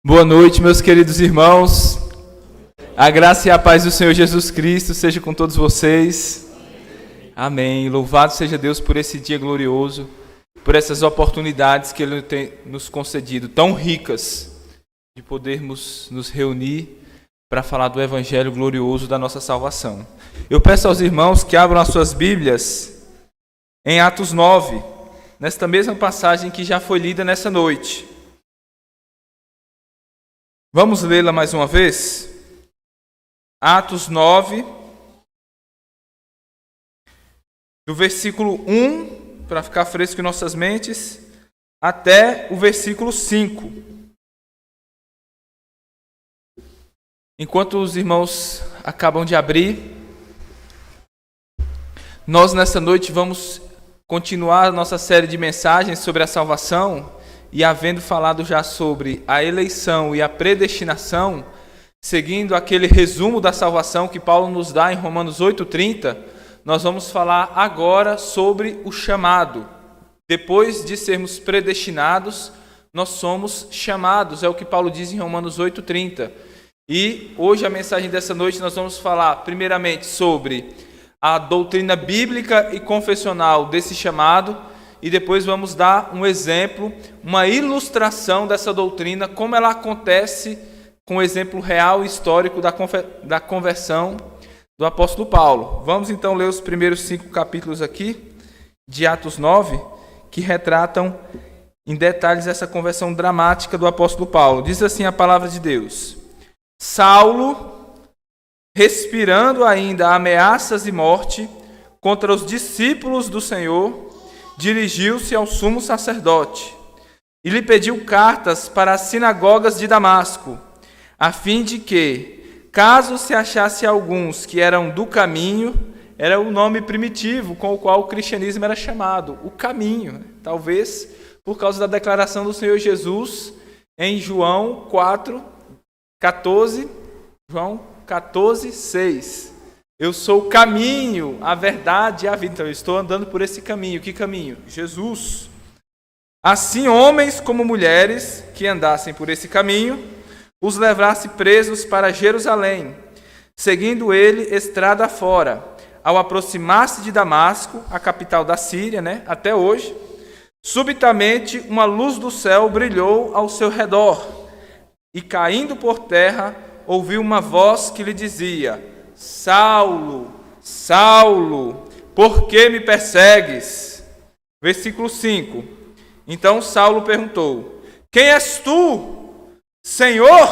Boa noite, meus queridos irmãos. A graça e a paz do Senhor Jesus Cristo seja com todos vocês. Amém. Louvado seja Deus por esse dia glorioso, por essas oportunidades que Ele tem nos concedido, tão ricas, de podermos nos reunir para falar do Evangelho glorioso da nossa salvação. Eu peço aos irmãos que abram as suas Bíblias em Atos 9, nesta mesma passagem que já foi lida nessa noite. Vamos lê-la mais uma vez? Atos 9, do versículo 1, para ficar fresco em nossas mentes, até o versículo 5. Enquanto os irmãos acabam de abrir, nós nessa noite vamos continuar a nossa série de mensagens sobre a salvação. E havendo falado já sobre a eleição e a predestinação, seguindo aquele resumo da salvação que Paulo nos dá em Romanos 8,30, nós vamos falar agora sobre o chamado. Depois de sermos predestinados, nós somos chamados, é o que Paulo diz em Romanos 8,30. E hoje a mensagem dessa noite nós vamos falar primeiramente sobre a doutrina bíblica e confessional desse chamado, e depois vamos dar um exemplo, uma ilustração dessa doutrina, como ela acontece com o exemplo real e histórico da conversão do apóstolo Paulo. Vamos então ler os primeiros 5 capítulos aqui de Atos 9, que retratam em detalhes essa conversão dramática do apóstolo Paulo. Diz assim a palavra de Deus: Saulo, respirando ainda ameaças de morte contra os discípulos do Senhor, dirigiu-se ao sumo sacerdote e lhe pediu cartas para as sinagogas de Damasco, a fim de que, caso se achasse alguns que eram do caminho, era o nome primitivo com o qual o cristianismo era chamado, o caminho, talvez por causa da declaração do Senhor Jesus em João 4:14, João 14:6. Eu sou o caminho, a verdade e a vida. Então, eu estou andando por esse caminho. Que caminho? Jesus. Assim, homens como mulheres que andassem por esse caminho, os levasse presos para Jerusalém, seguindo ele estrada fora. Ao aproximar-se de Damasco, a capital da Síria, até hoje, subitamente uma luz do céu brilhou ao seu redor, e caindo por terra, ouviu uma voz que lhe dizia: Saulo, Saulo, por que me persegues? Versículo 5. Então Saulo perguntou: Quem és tu, Senhor?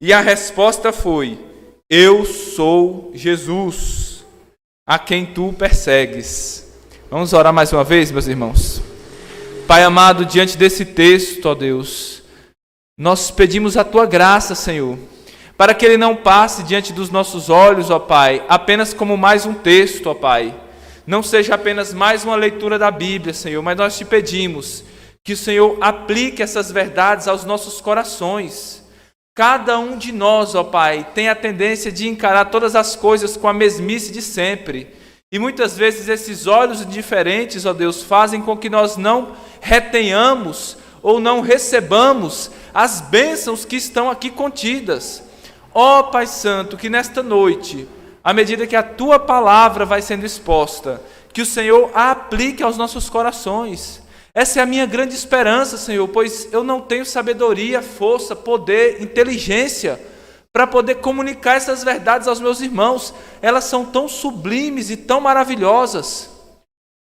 E a resposta foi: Eu sou Jesus, a quem tu persegues. Vamos orar mais uma vez, meus irmãos. Pai amado, diante desse texto, ó Deus, nós pedimos a tua graça, Senhor, para que ele não passe diante dos nossos olhos, ó Pai, apenas como mais um texto, ó Pai. Não seja apenas mais uma leitura da Bíblia, Senhor, mas nós te pedimos que o Senhor aplique essas verdades aos nossos corações. Cada um de nós, ó Pai, tem a tendência de encarar todas as coisas com a mesmice de sempre. E muitas vezes esses olhos indiferentes, ó Deus, fazem com que nós não retenhamos ou não recebamos as bênçãos que estão aqui contidas. Ó Pai Santo, que nesta noite, à medida que a Tua palavra vai sendo exposta, que o Senhor a aplique aos nossos corações. Essa é a minha grande esperança, Senhor, pois eu não tenho sabedoria, força, poder, inteligência para poder comunicar essas verdades aos meus irmãos. Elas são tão sublimes e tão maravilhosas.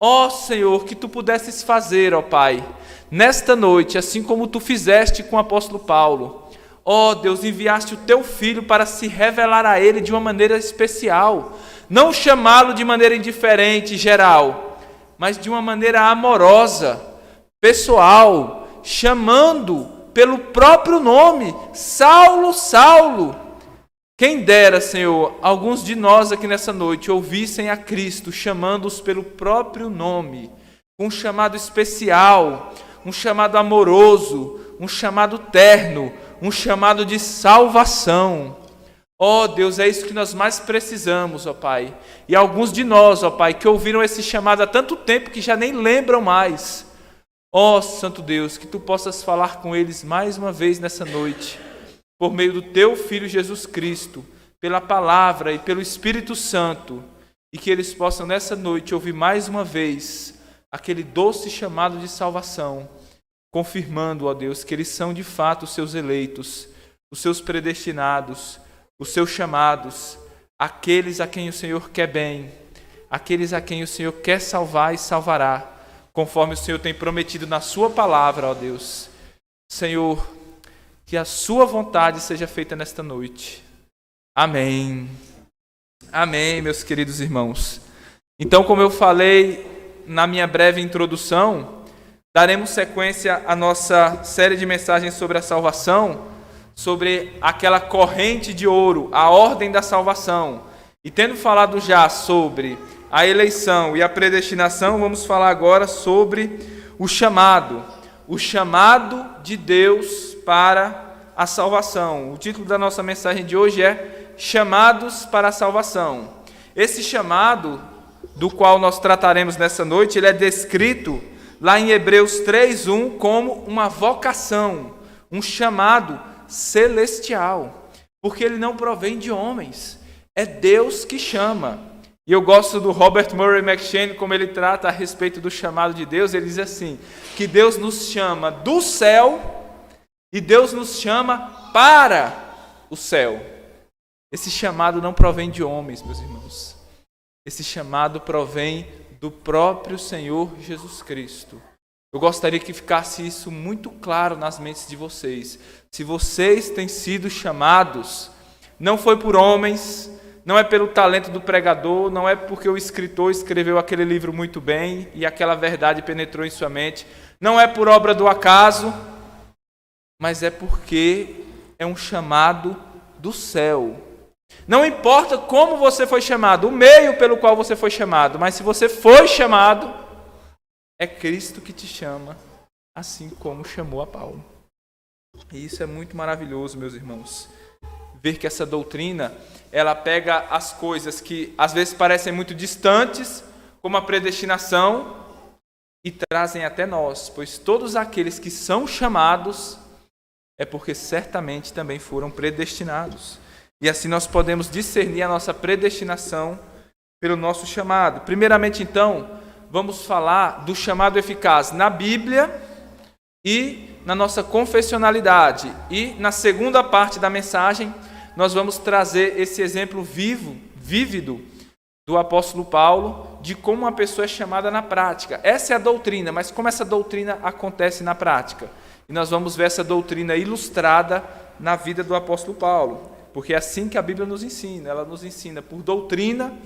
Ó Senhor, que Tu pudesses fazer, ó Pai, nesta noite, assim como Tu fizeste com o apóstolo Paulo. Ó Deus, enviaste o Teu Filho para se revelar a Ele de uma maneira especial. Não chamá-lo de maneira indiferente, geral, mas de uma maneira amorosa, pessoal, chamando pelo próprio nome: Saulo, Saulo. Quem dera, Senhor, alguns de nós aqui nessa noite ouvissem a Cristo chamando-os pelo próprio nome, um chamado especial, um chamado amoroso, um chamado terno, um chamado de salvação. Ó Deus, é isso que nós mais precisamos, ó Pai. E alguns de nós, ó Pai, que ouviram esse chamado há tanto tempo que já nem lembram mais. Ó Santo Deus, que Tu possas falar com eles mais uma vez nessa noite, por meio do Teu Filho Jesus Cristo, pela palavra e pelo Espírito Santo, e que eles possam nessa noite ouvir mais uma vez aquele doce chamado de salvação, confirmando, ó Deus, que eles são de fato os Seus eleitos, os Seus predestinados, os Seus chamados, aqueles a quem o Senhor quer bem, aqueles a quem o Senhor quer salvar e salvará, conforme o Senhor tem prometido na Sua palavra, ó Deus. Senhor, que a Sua vontade seja feita nesta noite. Amém. Amém, meus queridos irmãos. Então, como eu falei na minha breve introdução, daremos sequência à nossa série de mensagens sobre a salvação, sobre aquela corrente de ouro, a ordem da salvação. E tendo falado já sobre a eleição e a predestinação, vamos falar agora sobre o chamado de Deus para a salvação. O título da nossa mensagem de hoje é Chamados para a Salvação. Esse chamado, do qual nós trataremos nessa noite, ele é descrito lá em Hebreus 3:1 como uma vocação, um chamado celestial, porque ele não provém de homens, é Deus que chama. E eu gosto do Robert Murray McCheyne, como ele trata a respeito do chamado de Deus. Ele diz assim, que Deus nos chama do céu e Deus nos chama para o céu. Esse chamado não provém de homens, meus irmãos. Esse chamado provém do próprio Senhor Jesus Cristo. Eu gostaria que ficasse isso muito claro nas mentes de vocês. Se vocês têm sido chamados, não foi por homens, não é pelo talento do pregador, não é porque o escritor escreveu aquele livro muito bem e aquela verdade penetrou em sua mente, não é por obra do acaso, mas é porque é um chamado do céu. Não importa como você foi chamado, o meio pelo qual você foi chamado, mas se você foi chamado, é Cristo que te chama, assim como chamou a Paulo. E isso é muito maravilhoso, meus irmãos. Ver que essa doutrina, ela pega as coisas que às vezes parecem muito distantes, como a predestinação, e trazem até nós, pois todos aqueles que são chamados, é porque certamente também foram predestinados. E assim nós podemos discernir a nossa predestinação pelo nosso chamado. Primeiramente, então, vamos falar do chamado eficaz na Bíblia e na nossa confessionalidade. E na segunda parte da mensagem, nós vamos trazer esse exemplo vívido do apóstolo Paulo, de como uma pessoa é chamada na prática. Essa é a doutrina, mas como essa doutrina acontece na prática? E nós vamos ver essa doutrina ilustrada na vida do apóstolo Paulo. Porque é assim que a Bíblia nos ensina. Ela nos ensina por doutrina,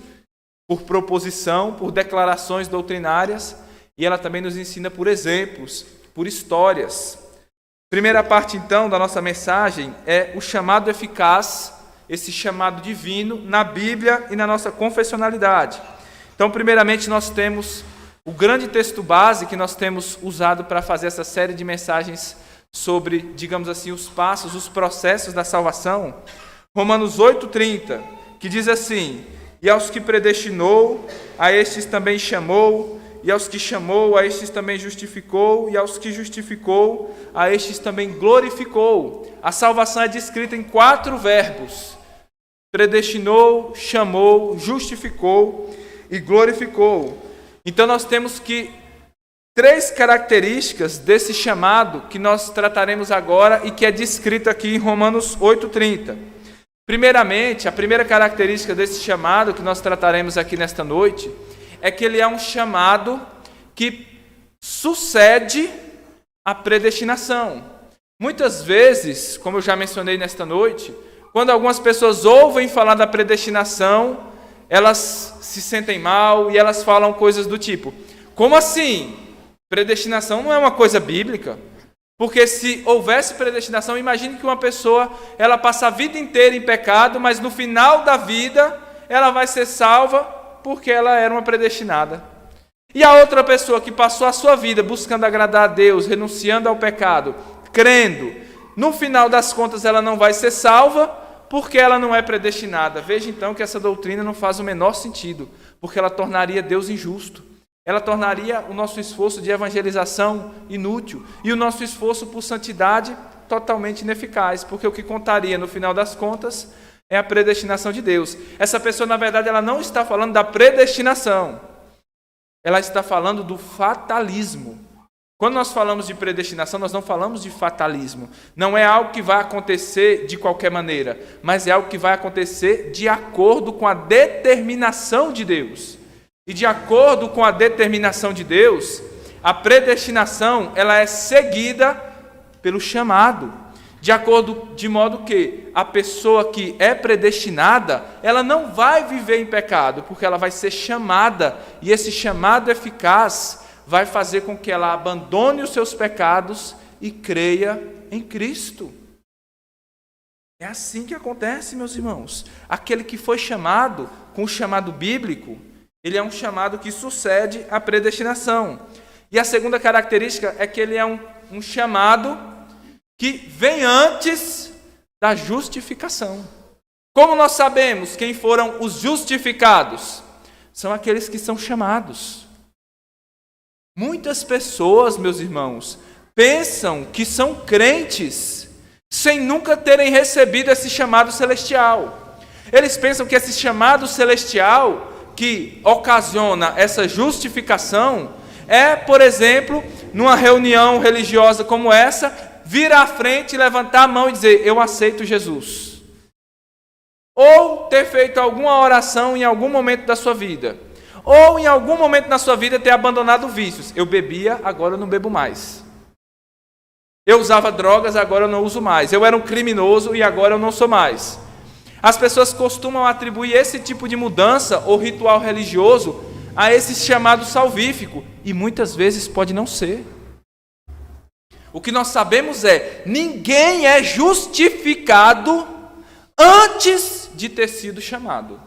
por proposição, por declarações doutrinárias, e ela também nos ensina por exemplos, por histórias. Primeira parte, então, da nossa mensagem é o chamado eficaz, esse chamado divino, na Bíblia e na nossa confessionalidade. Então, primeiramente, nós temos o grande texto base que nós temos usado para fazer essa série de mensagens sobre, digamos assim, os passos, os processos da salvação. Romanos 8:30, que diz assim: e aos que predestinou, a estes também chamou, e aos que chamou, a estes também justificou, e aos que justificou, a estes também glorificou. A salvação é descrita em 4 verbos: predestinou, chamou, justificou e glorificou. Então nós temos que 3 características desse chamado que nós trataremos agora e que é descrito aqui em Romanos 8:30. Primeiramente, a primeira característica desse chamado que nós trataremos aqui nesta noite é que ele é um chamado que sucede à predestinação. Muitas vezes, como eu já mencionei nesta noite, quando algumas pessoas ouvem falar da predestinação, elas se sentem mal e elas falam coisas do tipo: como assim? Predestinação não é uma coisa bíblica? Porque se houvesse predestinação, imagine que uma pessoa, ela passa a vida inteira em pecado, mas no final da vida, ela vai ser salva porque ela era uma predestinada. E a outra pessoa que passou a sua vida buscando agradar a Deus, renunciando ao pecado, crendo, no final das contas ela não vai ser salva porque ela não é predestinada. Veja então que essa doutrina não faz o menor sentido, porque ela tornaria Deus injusto. ela tornaria o nosso esforço de evangelização inútil e o nosso esforço por santidade totalmente ineficaz, porque o que contaria no final das contas é a predestinação de Deus. Essa pessoa, na verdade, ela não está falando da predestinação, ela está falando do fatalismo. Quando nós falamos de predestinação, nós não falamos de fatalismo. Não é algo que vai acontecer de qualquer maneira, mas é algo que vai acontecer de acordo com a determinação de Deus. E de acordo com a determinação de Deus, a predestinação ela é seguida pelo chamado. De modo que a pessoa que é predestinada, ela não vai viver em pecado, porque ela vai ser chamada, e esse chamado eficaz vai fazer com que ela abandone os seus pecados e creia em Cristo. É assim que acontece, meus irmãos. Aquele que foi chamado, com o chamado bíblico, ele é um chamado que sucede à predestinação. E a segunda característica é que ele é um chamado que vem antes da justificação. Como nós sabemos quem foram os justificados? São aqueles que são chamados. Muitas pessoas, meus irmãos, pensam que são crentes sem nunca terem recebido esse chamado celestial. Eles pensam que esse chamado celestial que ocasiona essa justificação é, por exemplo, numa reunião religiosa como essa, vir à frente, levantar a mão e dizer, eu aceito Jesus. Ou ter feito alguma oração em algum momento da sua vida. Ou em algum momento na sua vida ter abandonado vícios. Eu bebia, agora eu não bebo mais. Eu usava drogas, agora eu não uso mais. Eu era um criminoso e agora eu não sou mais. As pessoas costumam atribuir esse tipo de mudança ou ritual religioso a esse chamado salvífico. E muitas vezes pode não ser. O que nós sabemos é, ninguém é justificado antes de ter sido chamado.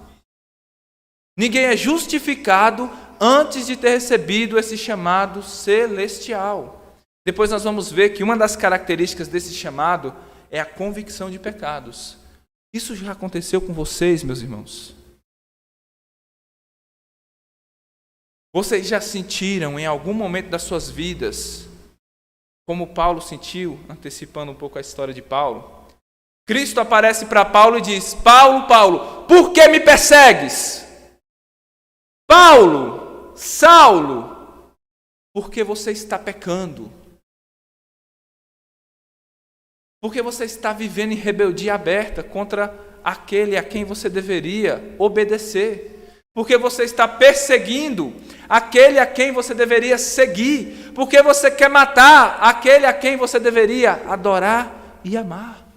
Ninguém é justificado antes de ter recebido esse chamado celestial. Depois nós vamos ver que uma das características desse chamado é a convicção de pecados. Isso já aconteceu com vocês, meus irmãos? Vocês já sentiram em algum momento das suas vidas, como Paulo sentiu, antecipando um pouco a história de Paulo? Cristo aparece para Paulo e diz, Paulo, Paulo, por que me persegues? Paulo, Saulo, porque você está pecando. Porque você está vivendo em rebeldia aberta contra aquele a quem você deveria obedecer. Porque você está perseguindo aquele a quem você deveria seguir. Porque você quer matar aquele a quem você deveria adorar e amar.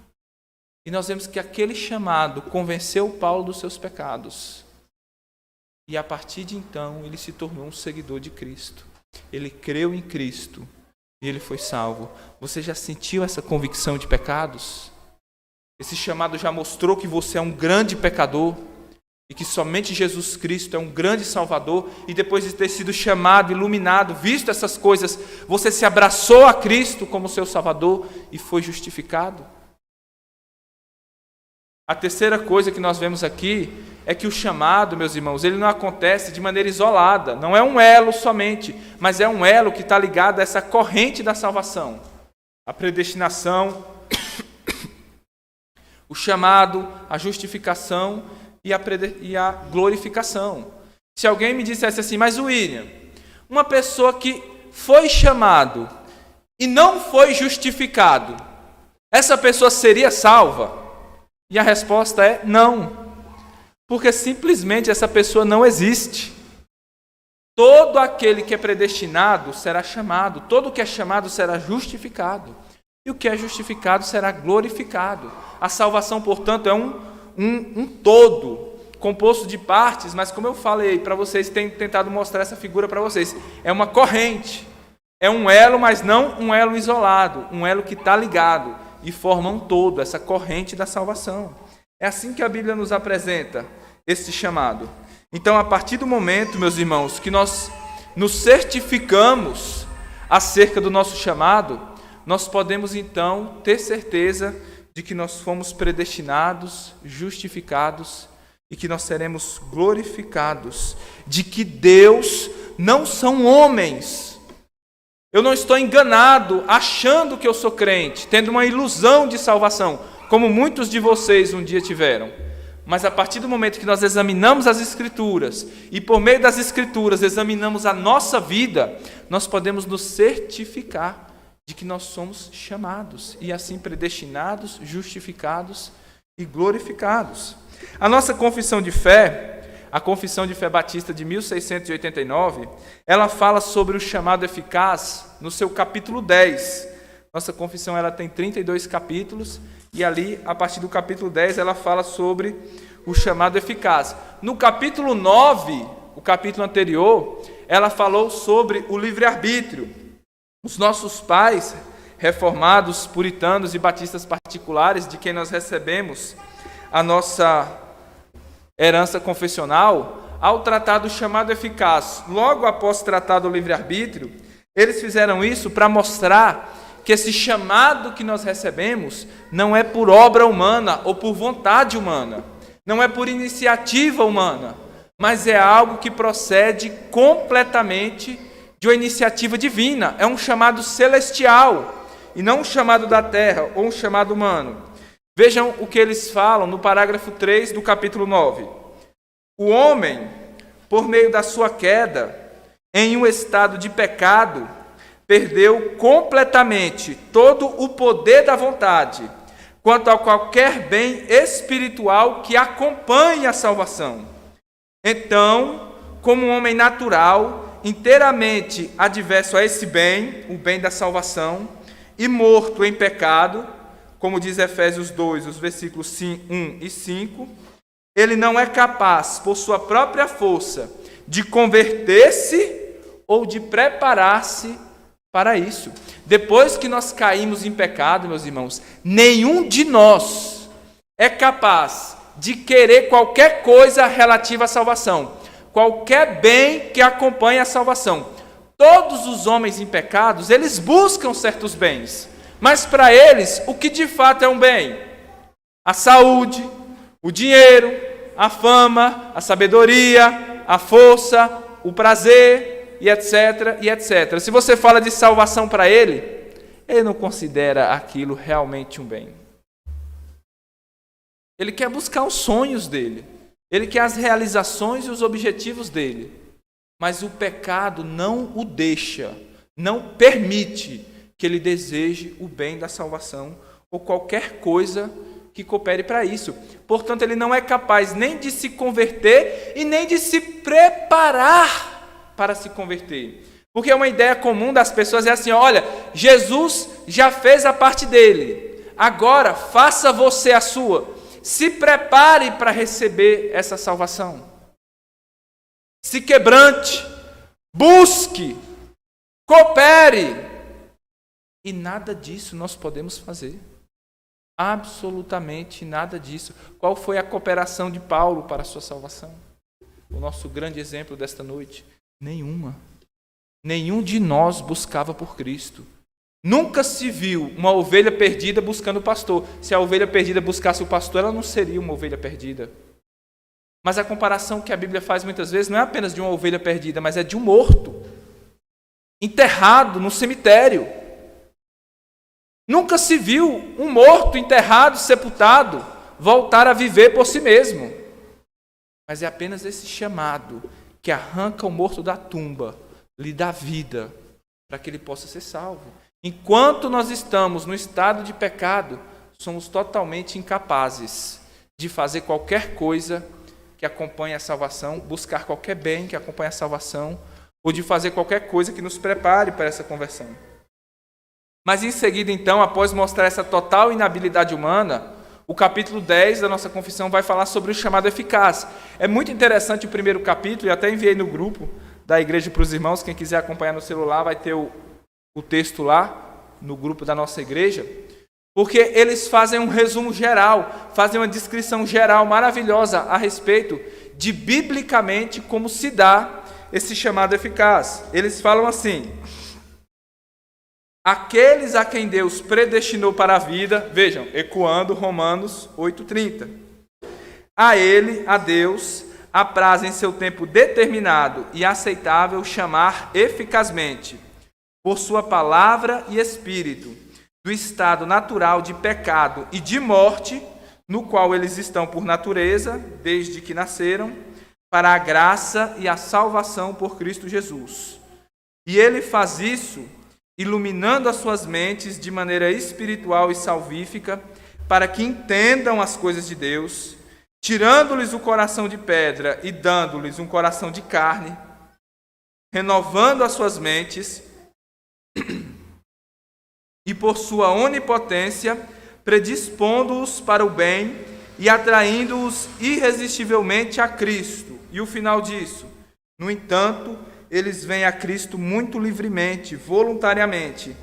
E nós vemos que aquele chamado convenceu Paulo dos seus pecados. E a partir de então, ele se tornou um seguidor de Cristo. Ele creu em Cristo e ele foi salvo. Você já sentiu essa convicção de pecados? Esse chamado já mostrou que você é um grande pecador e que somente Jesus Cristo é um grande Salvador, e depois de ter sido chamado, iluminado, visto essas coisas, você se abraçou a Cristo como seu Salvador e foi justificado? A terceira coisa que nós vemos aqui é que o chamado, meus irmãos, ele não acontece de maneira isolada, não é um elo somente, mas é um elo que está ligado a essa corrente da salvação. A predestinação, o chamado, a justificação e a glorificação. Se alguém me dissesse assim, mas William, uma pessoa que foi chamado e não foi justificado, essa pessoa seria salva? E a resposta é não. Porque simplesmente essa pessoa não existe. Todo aquele que é predestinado será chamado. Todo que é chamado será justificado. E o que é justificado será glorificado. A salvação, portanto, é um todo, composto de partes, mas como eu falei para vocês, tenho tentado mostrar essa figura para vocês. É uma corrente. É um elo, mas não um elo isolado. Um elo que está ligado e forma um todo, essa corrente da salvação. É assim que a Bíblia nos apresenta esse chamado. Então, a partir do momento, meus irmãos, que nós nos certificamos acerca do nosso chamado, nós podemos então ter certeza de que nós fomos predestinados, justificados e que nós seremos glorificados, de que Deus não são homens. Eu não estou enganado, achando que eu sou crente, tendo uma ilusão de salvação, como muitos de vocês um dia tiveram. Mas a partir do momento que nós examinamos as Escrituras, e por meio das Escrituras examinamos a nossa vida, nós podemos nos certificar de que nós somos chamados, e assim predestinados, justificados e glorificados. A nossa confissão de fé, a Confissão de Fé Batista de 1689, ela fala sobre o chamado eficaz no seu capítulo 10. Nossa confissão ela tem 32 capítulos, e ali, a partir do capítulo 10, ela fala sobre o chamado eficaz. No capítulo 9, o capítulo anterior, ela falou sobre o livre-arbítrio. Os nossos pais, reformados, puritanos e batistas particulares, de quem nós recebemos a nossa herança confessional, ao tratar do chamado eficaz, logo após tratar do livre-arbítrio, eles fizeram isso para mostrar que esse chamado que nós recebemos não é por obra humana ou por vontade humana, não é por iniciativa humana, mas é algo que procede completamente de uma iniciativa divina. É um chamado celestial e não um chamado da terra ou um chamado humano. Vejam o que eles falam no parágrafo 3 do capítulo 9. O homem, por meio da sua queda, em um estado de pecado, perdeu completamente todo o poder da vontade quanto a qualquer bem espiritual que acompanhe a salvação. Então, como um homem natural, inteiramente adverso a esse bem, o bem da salvação, e morto em pecado, como diz Efésios 2, os versículos 1 e 5, ele não é capaz, por sua própria força, de converter-se ou de preparar-se para isso. Depois que nós caímos em pecado, meus irmãos, nenhum de nós é capaz de querer qualquer coisa relativa à salvação, qualquer bem que acompanhe a salvação. Todos os homens em pecados, eles buscam certos bens, mas para eles, o que de fato é um bem? A saúde, o dinheiro, a fama, a sabedoria, a força, o prazer, e etc, e etc. Se você fala de salvação para ele, ele não considera aquilo realmente um bem. Ele quer buscar os sonhos dele, ele quer as realizações e os objetivos dele, mas o pecado não o deixa, não permite que ele deseje o bem da salvação ou qualquer coisa que coopere para isso. Portanto, ele não é capaz nem de se converter e nem de se preparar para se converter. Porque uma ideia comum das pessoas é assim: olha, Jesus já fez a parte dele, agora faça você a sua. Se prepare para receber essa salvação. Se quebrante, busque, coopere. E nada disso nós podemos fazer. Absolutamente nada disso. Qual foi a cooperação de Paulo para a sua salvação? O nosso grande exemplo desta noite. Nenhuma. Nenhum de nós buscava por Cristo. Nunca se viu uma ovelha perdida buscando o pastor. Se a ovelha perdida buscasse o pastor, ela não seria uma ovelha perdida. Mas a comparação que a Bíblia faz muitas vezes não é apenas de uma ovelha perdida, mas é de um morto, enterrado no cemitério. Nunca se viu um morto, enterrado, sepultado, voltar a viver por si mesmo. Mas é apenas esse chamado que arranca o morto da tumba, lhe dá vida, para que ele possa ser salvo. Enquanto nós estamos no estado de pecado, somos totalmente incapazes de fazer qualquer coisa que acompanhe a salvação, buscar qualquer bem que acompanhe a salvação, ou de fazer qualquer coisa que nos prepare para essa conversão. Mas em seguida, então, após mostrar essa total inabilidade humana, o capítulo 10 da nossa confissão vai falar sobre o chamado eficaz. É muito interessante o primeiro capítulo, e até enviei no grupo da igreja para os irmãos, quem quiser acompanhar no celular vai ter o texto lá, no grupo da nossa igreja, porque eles fazem um resumo geral, fazem uma descrição geral maravilhosa a respeito de, biblicamente, como se dá esse chamado eficaz. Eles falam assim: aqueles a quem Deus predestinou para a vida, vejam, ecoando Romanos 8,30. A ele, a Deus, apraz em seu tempo determinado e aceitável chamar eficazmente, por sua palavra e espírito, do estado natural de pecado e de morte, no qual eles estão por natureza, desde que nasceram, para a graça e a salvação por Cristo Jesus. E ele faz isso, iluminando as suas mentes de maneira espiritual e salvífica, para que entendam as coisas de Deus, tirando-lhes o coração de pedra e dando-lhes um coração de carne, renovando as suas mentes, e por sua onipotência, predispondo-os para o bem e atraindo-os irresistivelmente a Cristo. E o final disso: no entanto, eles vêm a Cristo muito livremente, voluntariamente,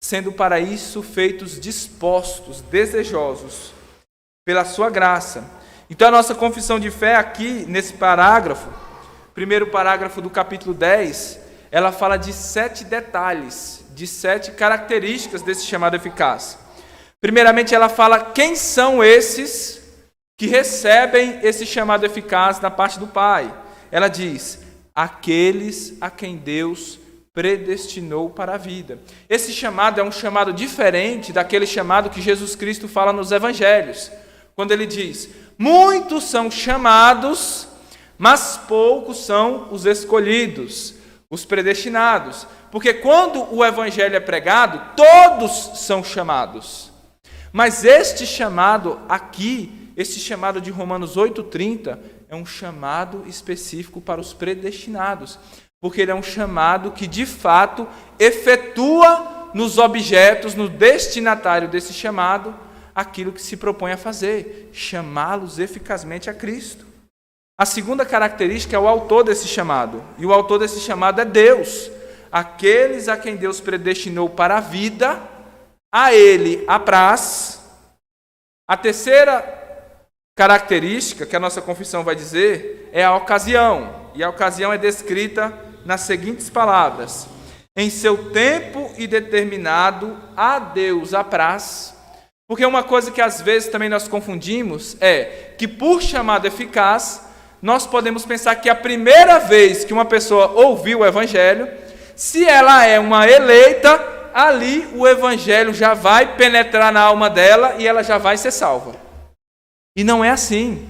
sendo para isso feitos dispostos, desejosos, pela sua graça. Então a nossa confissão de fé aqui, nesse parágrafo, primeiro parágrafo do capítulo 10, ela fala de 7 detalhes, de 7 características desse chamado eficaz. Primeiramente, ela fala quem são esses que recebem esse chamado eficaz da parte do Pai. Ela diz: aqueles a quem Deus predestinou para a vida. Esse chamado é um chamado diferente daquele chamado que Jesus Cristo fala nos evangelhos, quando ele diz: muitos são chamados, mas poucos são os escolhidos, os predestinados. Porque quando o evangelho é pregado, todos são chamados. Mas este chamado aqui, este chamado de Romanos 8,30, é um chamado específico para os predestinados. Porque ele é um chamado que, de fato, efetua nos objetos, no destinatário desse chamado, aquilo que se propõe a fazer, chamá-los eficazmente a Cristo. A segunda característica é o autor desse chamado, e o autor desse chamado é Deus. Aqueles a quem Deus predestinou para a vida, a ele apraz. A terceira característica que a nossa confissão vai dizer é a ocasião, e a ocasião é descrita nas seguintes palavras: em seu tempo e determinado a Deus apraz. Porque uma coisa que às vezes também nós confundimos é que, por chamado eficaz, nós podemos pensar que a primeira vez que uma pessoa ouviu o evangelho, se ela é uma eleita, ali o evangelho já vai penetrar na alma dela e ela já vai ser salva. E não é assim.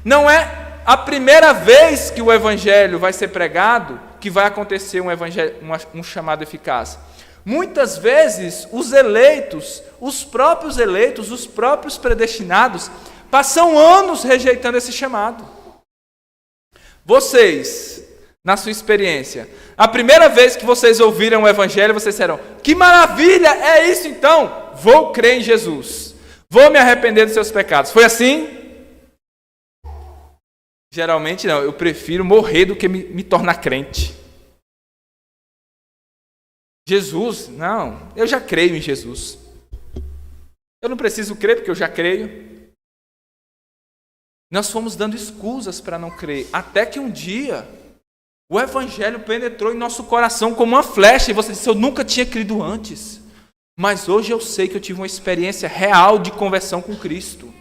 Não é a primeira vez que o evangelho vai ser pregado que vai acontecer um chamado eficaz. Muitas vezes os eleitos, os próprios predestinados, passam anos rejeitando esse chamado. Vocês, na sua experiência, a primeira vez que vocês ouviram o evangelho, vocês disseram: que maravilha, é isso então, vou crer em Jesus, vou me arrepender dos seus pecados. Foi assim? Geralmente não, eu prefiro morrer do que me tornar crente. Jesus, não, eu já creio em Jesus. Eu não preciso crer porque eu já creio. Nós fomos dando escusas para não crer, até que um dia o evangelho penetrou em nosso coração como uma flecha e você disse: eu nunca tinha crido antes, mas hoje eu sei que eu tive uma experiência real de conversão com Cristo.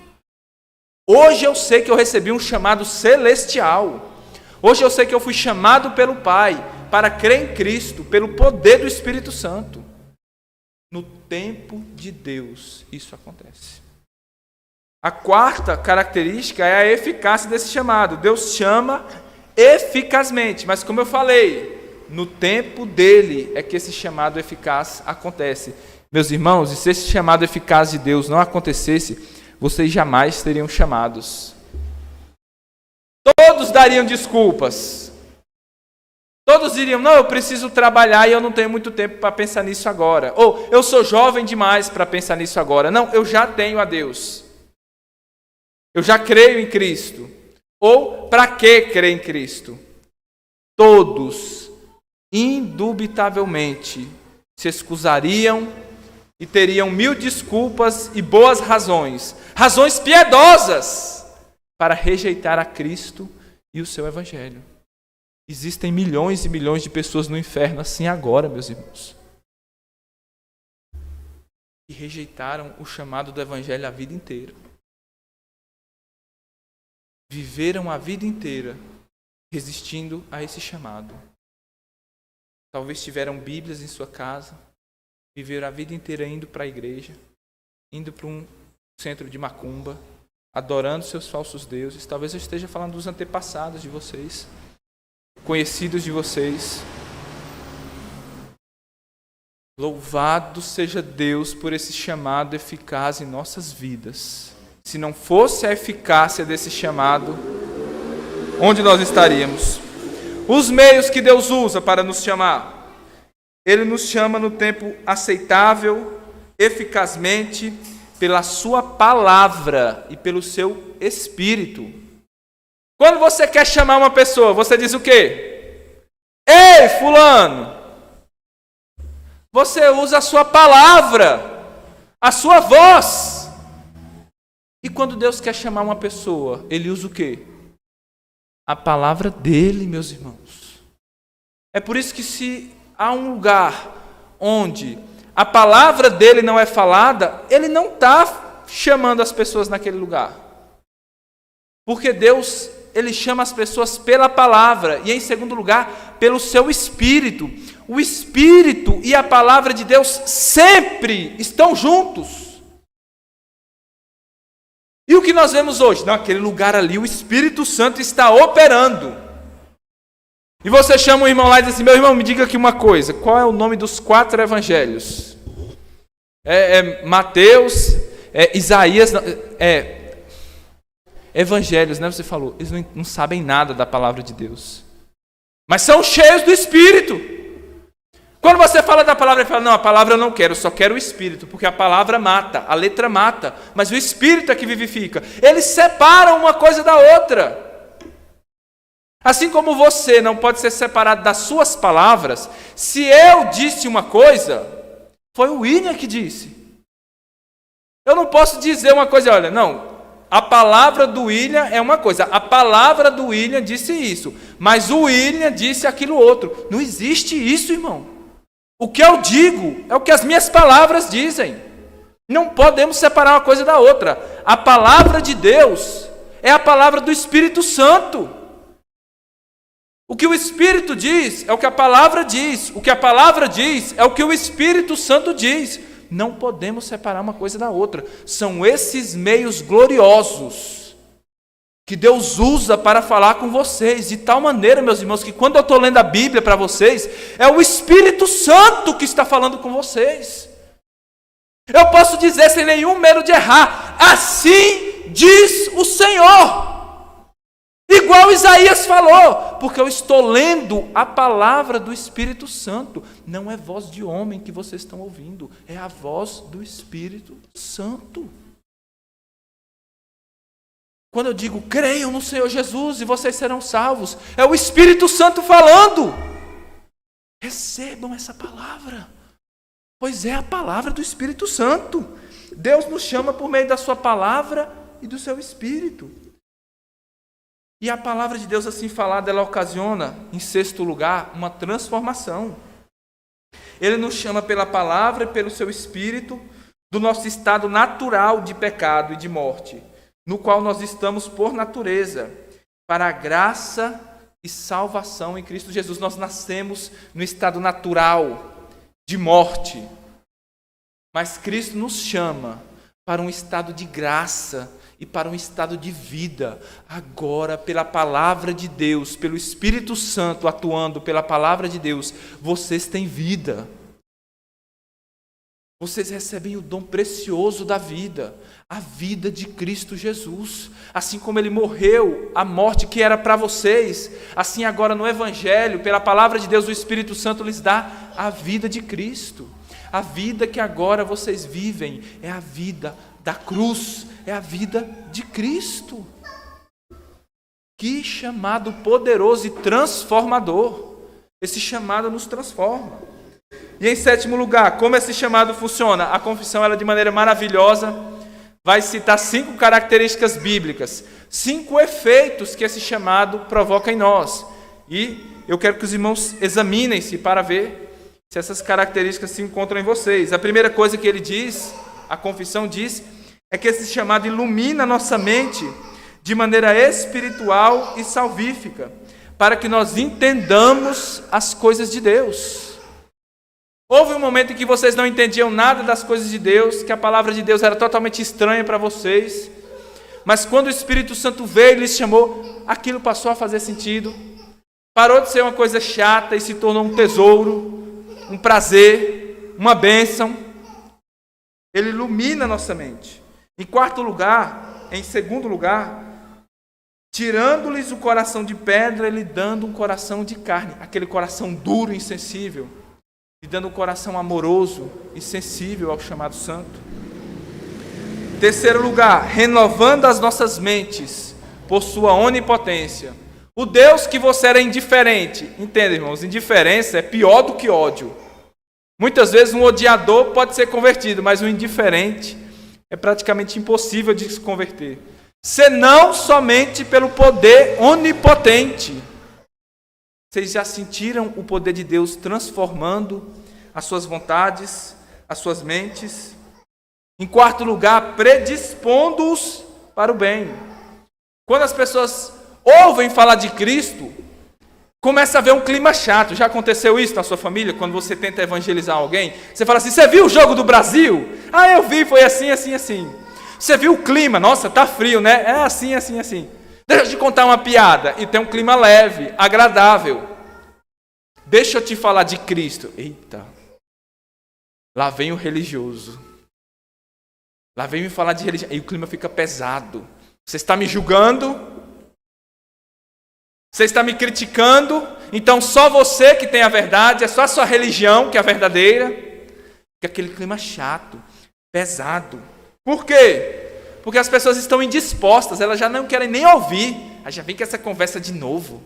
Hoje eu sei que eu recebi um chamado celestial. Hoje eu sei que eu fui chamado pelo Pai para crer em Cristo, pelo poder do Espírito Santo. No tempo de Deus, isso acontece. A quarta característica é a eficácia desse chamado. Deus chama eficazmente, mas como eu falei, no tempo dele é que esse chamado eficaz acontece. Meus irmãos, e se esse chamado eficaz de Deus não acontecesse, vocês jamais seriam chamados. Todos dariam desculpas. Todos diriam: não, eu preciso trabalhar e eu não tenho muito tempo para pensar nisso agora. Ou eu sou jovem demais para pensar nisso agora. Não, eu já tenho a Deus. Eu já creio em Cristo. Ou para que crer em Cristo? Todos, indubitavelmente, se excusariam e teriam 1000 desculpas e boas razões, razões piedosas, para rejeitar a Cristo e o seu Evangelho. Existem milhões e milhões de pessoas no inferno assim agora, meus irmãos, que rejeitaram o chamado do Evangelho a vida inteira. Viveram a vida inteira resistindo a esse chamado. Talvez tiveram Bíblias em sua casa, viveram a vida inteira indo para a igreja, indo para um centro de macumba, adorando seus falsos deuses. Talvez eu esteja falando dos antepassados de vocês, conhecidos de vocês. Louvado seja Deus por esse chamado eficaz em nossas vidas. Se não fosse a eficácia desse chamado, onde nós estaríamos? Os meios que Deus usa para nos chamar. Ele nos chama no tempo aceitável, eficazmente, pela sua palavra e pelo seu Espírito. Quando você quer chamar uma pessoa, você diz o quê? Ei, fulano! Você usa a sua palavra, a sua voz. E quando Deus quer chamar uma pessoa, Ele usa o quê? A palavra dEle, meus irmãos. É por isso que se há um lugar onde a palavra dEle não é falada, Ele não está chamando as pessoas naquele lugar. Porque Deus, Ele chama as pessoas pela palavra e, em segundo lugar, pelo seu Espírito. O Espírito e a palavra de Deus sempre estão juntos. E o que nós vemos hoje? Naquele lugar ali, o Espírito Santo está operando. E você chama o irmão lá e diz assim: meu irmão, me diga aqui uma coisa. Qual é o nome dos 4 evangelhos? Mateus, Isaías... evangelhos, né? Você falou, eles não sabem nada da palavra de Deus. Mas são cheios do Espírito. Quando você fala da palavra, ele fala: não, a palavra eu não quero, eu só quero o Espírito, porque a palavra mata, a letra mata, mas o Espírito é que vivifica. Eles separam uma coisa da outra. Assim como você não pode ser separado das suas palavras, se eu disse uma coisa, foi o William que disse. Eu não posso dizer uma coisa, olha, não, a palavra do William é uma coisa, a palavra do William disse isso, mas o William disse aquilo outro. Não existe isso, irmão. O que eu digo é o que as minhas palavras dizem. Não podemos separar uma coisa da outra. A palavra de Deus é a palavra do Espírito Santo. O que o Espírito diz é o que a palavra diz. O que a palavra diz é o que o Espírito Santo diz. Não podemos separar uma coisa da outra. São esses meios gloriosos que Deus usa para falar com vocês, de tal maneira, meus irmãos, que quando eu estou lendo a Bíblia para vocês, é o Espírito Santo que está falando com vocês. Eu posso dizer sem nenhum medo de errar: assim diz o Senhor. Igual Isaías falou, porque eu estou lendo a palavra do Espírito Santo. Não é voz de homem que vocês estão ouvindo, é a voz do Espírito Santo. Quando eu digo: creiam no Senhor Jesus e vocês serão salvos, é o Espírito Santo falando. Recebam essa palavra, pois é a palavra do Espírito Santo. Deus nos chama por meio da sua palavra e do seu Espírito. E a palavra de Deus assim falada, ela ocasiona, em sexto lugar, uma transformação. Ele nos chama pela palavra e pelo seu Espírito do nosso estado natural de pecado e de morte, no qual nós estamos por natureza, para a graça e salvação em Cristo Jesus. Nós nascemos no estado natural de morte, mas Cristo nos chama para um estado de graça e para um estado de vida. Agora, pela palavra de Deus, pelo Espírito Santo atuando pela palavra de Deus, vocês têm vida. Vocês recebem o dom precioso da vida, a vida de Cristo Jesus. Assim como Ele morreu, a morte que era para vocês, assim agora no Evangelho, pela palavra de Deus, o Espírito Santo lhes dá a vida de Cristo. A vida que agora vocês vivem é a vida da cruz, é a vida de Cristo. Que chamado poderoso e transformador. Esse chamado nos transforma. E em sétimo lugar, como esse chamado funciona? A confissão, ela de maneira maravilhosa, vai citar 5 características bíblicas, 5 efeitos que esse chamado provoca em nós. E eu quero que os irmãos examinem-se para ver se essas características se encontram em vocês. A primeira coisa que ele diz, a confissão diz, é que esse chamado ilumina nossa mente de maneira espiritual e salvífica, para que nós entendamos as coisas de Deus. Houve um momento em que vocês não entendiam nada das coisas de Deus, que a palavra de Deus era totalmente estranha para vocês, mas quando o Espírito Santo veio e lhes chamou, aquilo passou a fazer sentido, parou de ser uma coisa chata e se tornou um tesouro, um prazer, uma bênção. Ele ilumina nossa mente. Em segundo lugar, tirando-lhes o coração de pedra, ele dando um coração de carne, aquele coração duro e insensível, e dando um coração amoroso e sensível ao chamado santo. Terceiro lugar, renovando as nossas mentes por sua onipotência. O Deus que você era indiferente, entenda, irmãos, indiferença é pior do que ódio. Muitas vezes um odiador pode ser convertido, mas um indiferente é praticamente impossível de se converter, senão somente pelo poder onipotente. Vocês já sentiram o poder de Deus transformando as suas vontades, as suas mentes? Em quarto lugar, predispondo-os para o bem. Quando as pessoas ouvem falar de Cristo, começa a haver um clima chato. Já aconteceu isso na sua família? Quando você tenta evangelizar alguém, você fala assim: você viu o jogo do Brasil? Ah, eu vi, foi assim, assim, assim. Você viu o clima? Nossa, tá frio, né? É assim, assim, assim. Deixa eu te contar uma piada. E tem um clima leve, agradável. Deixa eu te falar de Cristo. Eita, lá vem o religioso. Lá vem me falar de religião. E o clima fica pesado. Você está me julgando? Você está me criticando? Então só você que tem a verdade, é só a sua religião que é a verdadeira. Fica aquele clima chato, pesado. Por quê? Porque as pessoas estão indispostas, elas já não querem nem ouvir. Aí já vem com essa conversa de novo.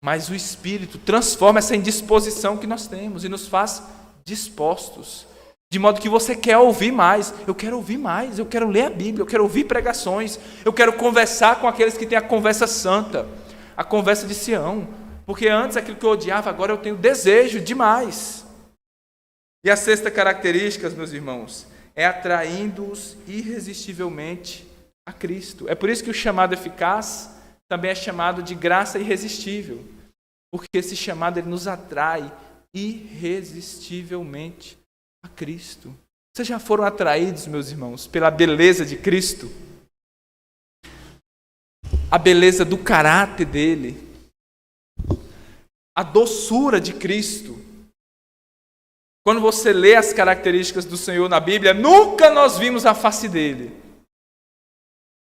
Mas o Espírito transforma essa indisposição que nós temos e nos faz dispostos. De modo que você quer ouvir mais. Eu quero ouvir mais, eu quero ler a Bíblia, eu quero ouvir pregações, eu quero conversar com aqueles que têm a conversa santa, a conversa de Sião. Porque antes aquilo que eu odiava, agora eu tenho desejo demais. E a sexta característica, meus irmãos, é atraindo-os irresistivelmente a Cristo. É por isso que o chamado eficaz também é chamado de graça irresistível. Porque esse chamado ele nos atrai irresistivelmente a Cristo. Vocês já foram atraídos, meus irmãos, pela beleza de Cristo? A beleza do caráter dele, a doçura de Cristo. Quando você lê as características do Senhor na Bíblia, nunca nós vimos a face dele.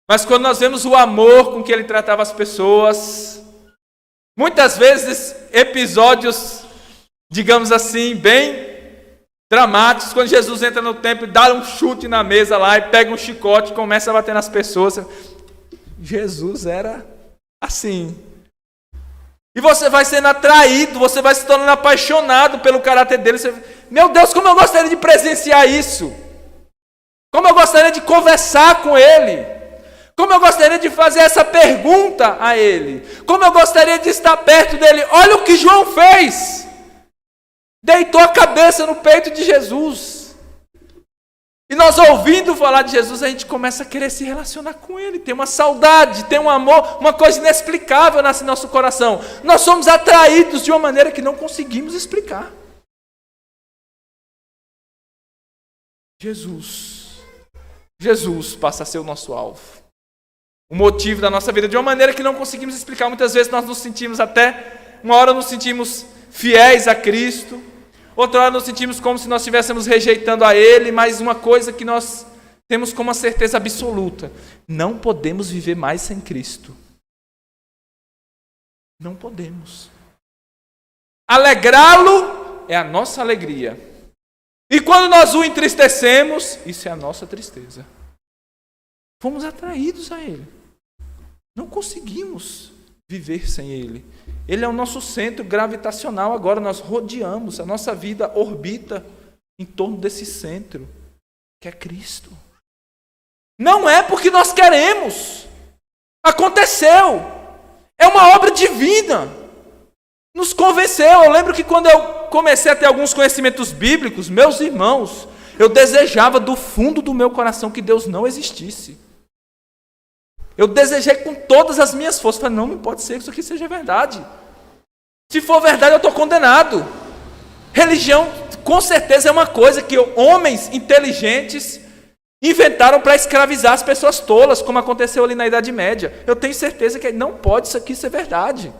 Mas quando nós vemos o amor com que ele tratava as pessoas, muitas vezes episódios, digamos assim, bem dramáticos, quando Jesus entra no templo e dá um chute na mesa lá e pega um chicote e começa a bater nas pessoas. Jesus era assim. E você vai sendo atraído, você vai se tornando apaixonado pelo caráter dele. Você, meu Deus, como eu gostaria de presenciar isso. Como eu gostaria de conversar com ele. Como eu gostaria de fazer essa pergunta a ele. Como eu gostaria de estar perto dele. Olha o que João fez. Deitou a cabeça no peito de Jesus. E nós ouvindo falar de Jesus, a gente começa a querer se relacionar com ele. Tem uma saudade, tem um amor, uma coisa inexplicável nasce no nosso coração. Nós somos atraídos de uma maneira que não conseguimos explicar. Jesus passa a ser o nosso alvo. O motivo da nossa vida, de uma maneira que não conseguimos explicar. Muitas vezes nós nos sentimos uma hora nos sentimos fiéis a Cristo, outra hora nos sentimos como se nós estivéssemos rejeitando a Ele, mas uma coisa que nós temos como uma certeza absoluta: não podemos viver mais sem Cristo. Não podemos. Alegrá-lo é a nossa alegria. E quando nós o entristecemos, isso é a nossa tristeza. Fomos atraídos a Ele. Não conseguimos viver sem Ele. Ele é o nosso centro gravitacional. Agora nós rodeamos, a nossa vida orbita em torno desse centro, que é Cristo. Não é porque nós queremos. Aconteceu. É uma obra divina. Nos convenceu. Eu lembro que quando eu comecei a ter alguns conhecimentos bíblicos, meus irmãos, eu desejava do fundo do meu coração que Deus não existisse. Eu desejei com todas as minhas forças. Falei, não pode ser que isso aqui seja verdade. Se for verdade, eu estou condenado. Religião, com certeza, é uma coisa que homens inteligentes inventaram para escravizar as pessoas tolas, como aconteceu ali na Idade Média. Eu tenho certeza que não pode isso aqui ser verdade.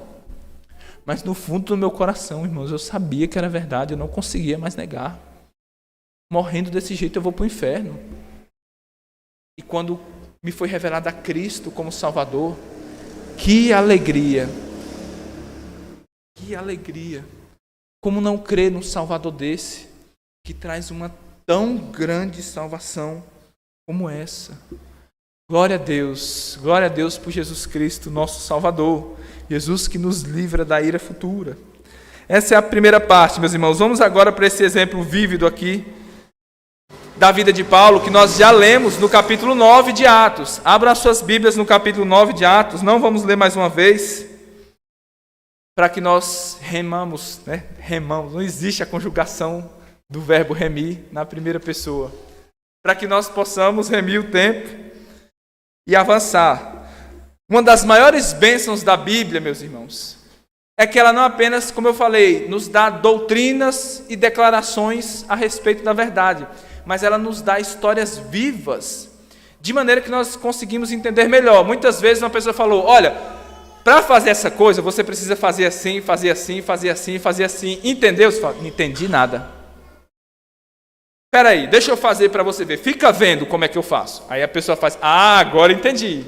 Mas no fundo do meu coração, irmãos, eu sabia que era verdade, eu não conseguia mais negar. Morrendo desse jeito eu vou para o inferno. E quando me foi revelado a Cristo como Salvador, que alegria! Que alegria! Como não crer num Salvador desse, que traz uma tão grande salvação como essa? Glória a Deus por Jesus Cristo, nosso Salvador. Jesus que nos livra da ira futura. Essa é a primeira parte, meus irmãos. Vamos agora para esse exemplo vívido aqui da vida de Paulo, que nós já lemos no capítulo 9 de Atos. Abra as suas Bíblias no capítulo 9 de Atos. Não vamos ler mais uma vez, para que nós remamos, né? Remamos. Não existe a conjugação do verbo remir na primeira pessoa. Para que nós possamos remir o tempo e avançar. Uma das maiores bênçãos da Bíblia, meus irmãos, é que ela não apenas, como eu falei, nos dá doutrinas e declarações a respeito da verdade, mas ela nos dá histórias vivas, de maneira que nós conseguimos entender melhor. Muitas vezes uma pessoa falou, olha, para fazer essa coisa, você precisa fazer assim, fazer assim, fazer assim, fazer assim. Entendeu? Você fala, não entendi nada. Espera aí, deixa eu fazer para você ver. Fica vendo como é que eu faço. Aí a pessoa faz, agora entendi.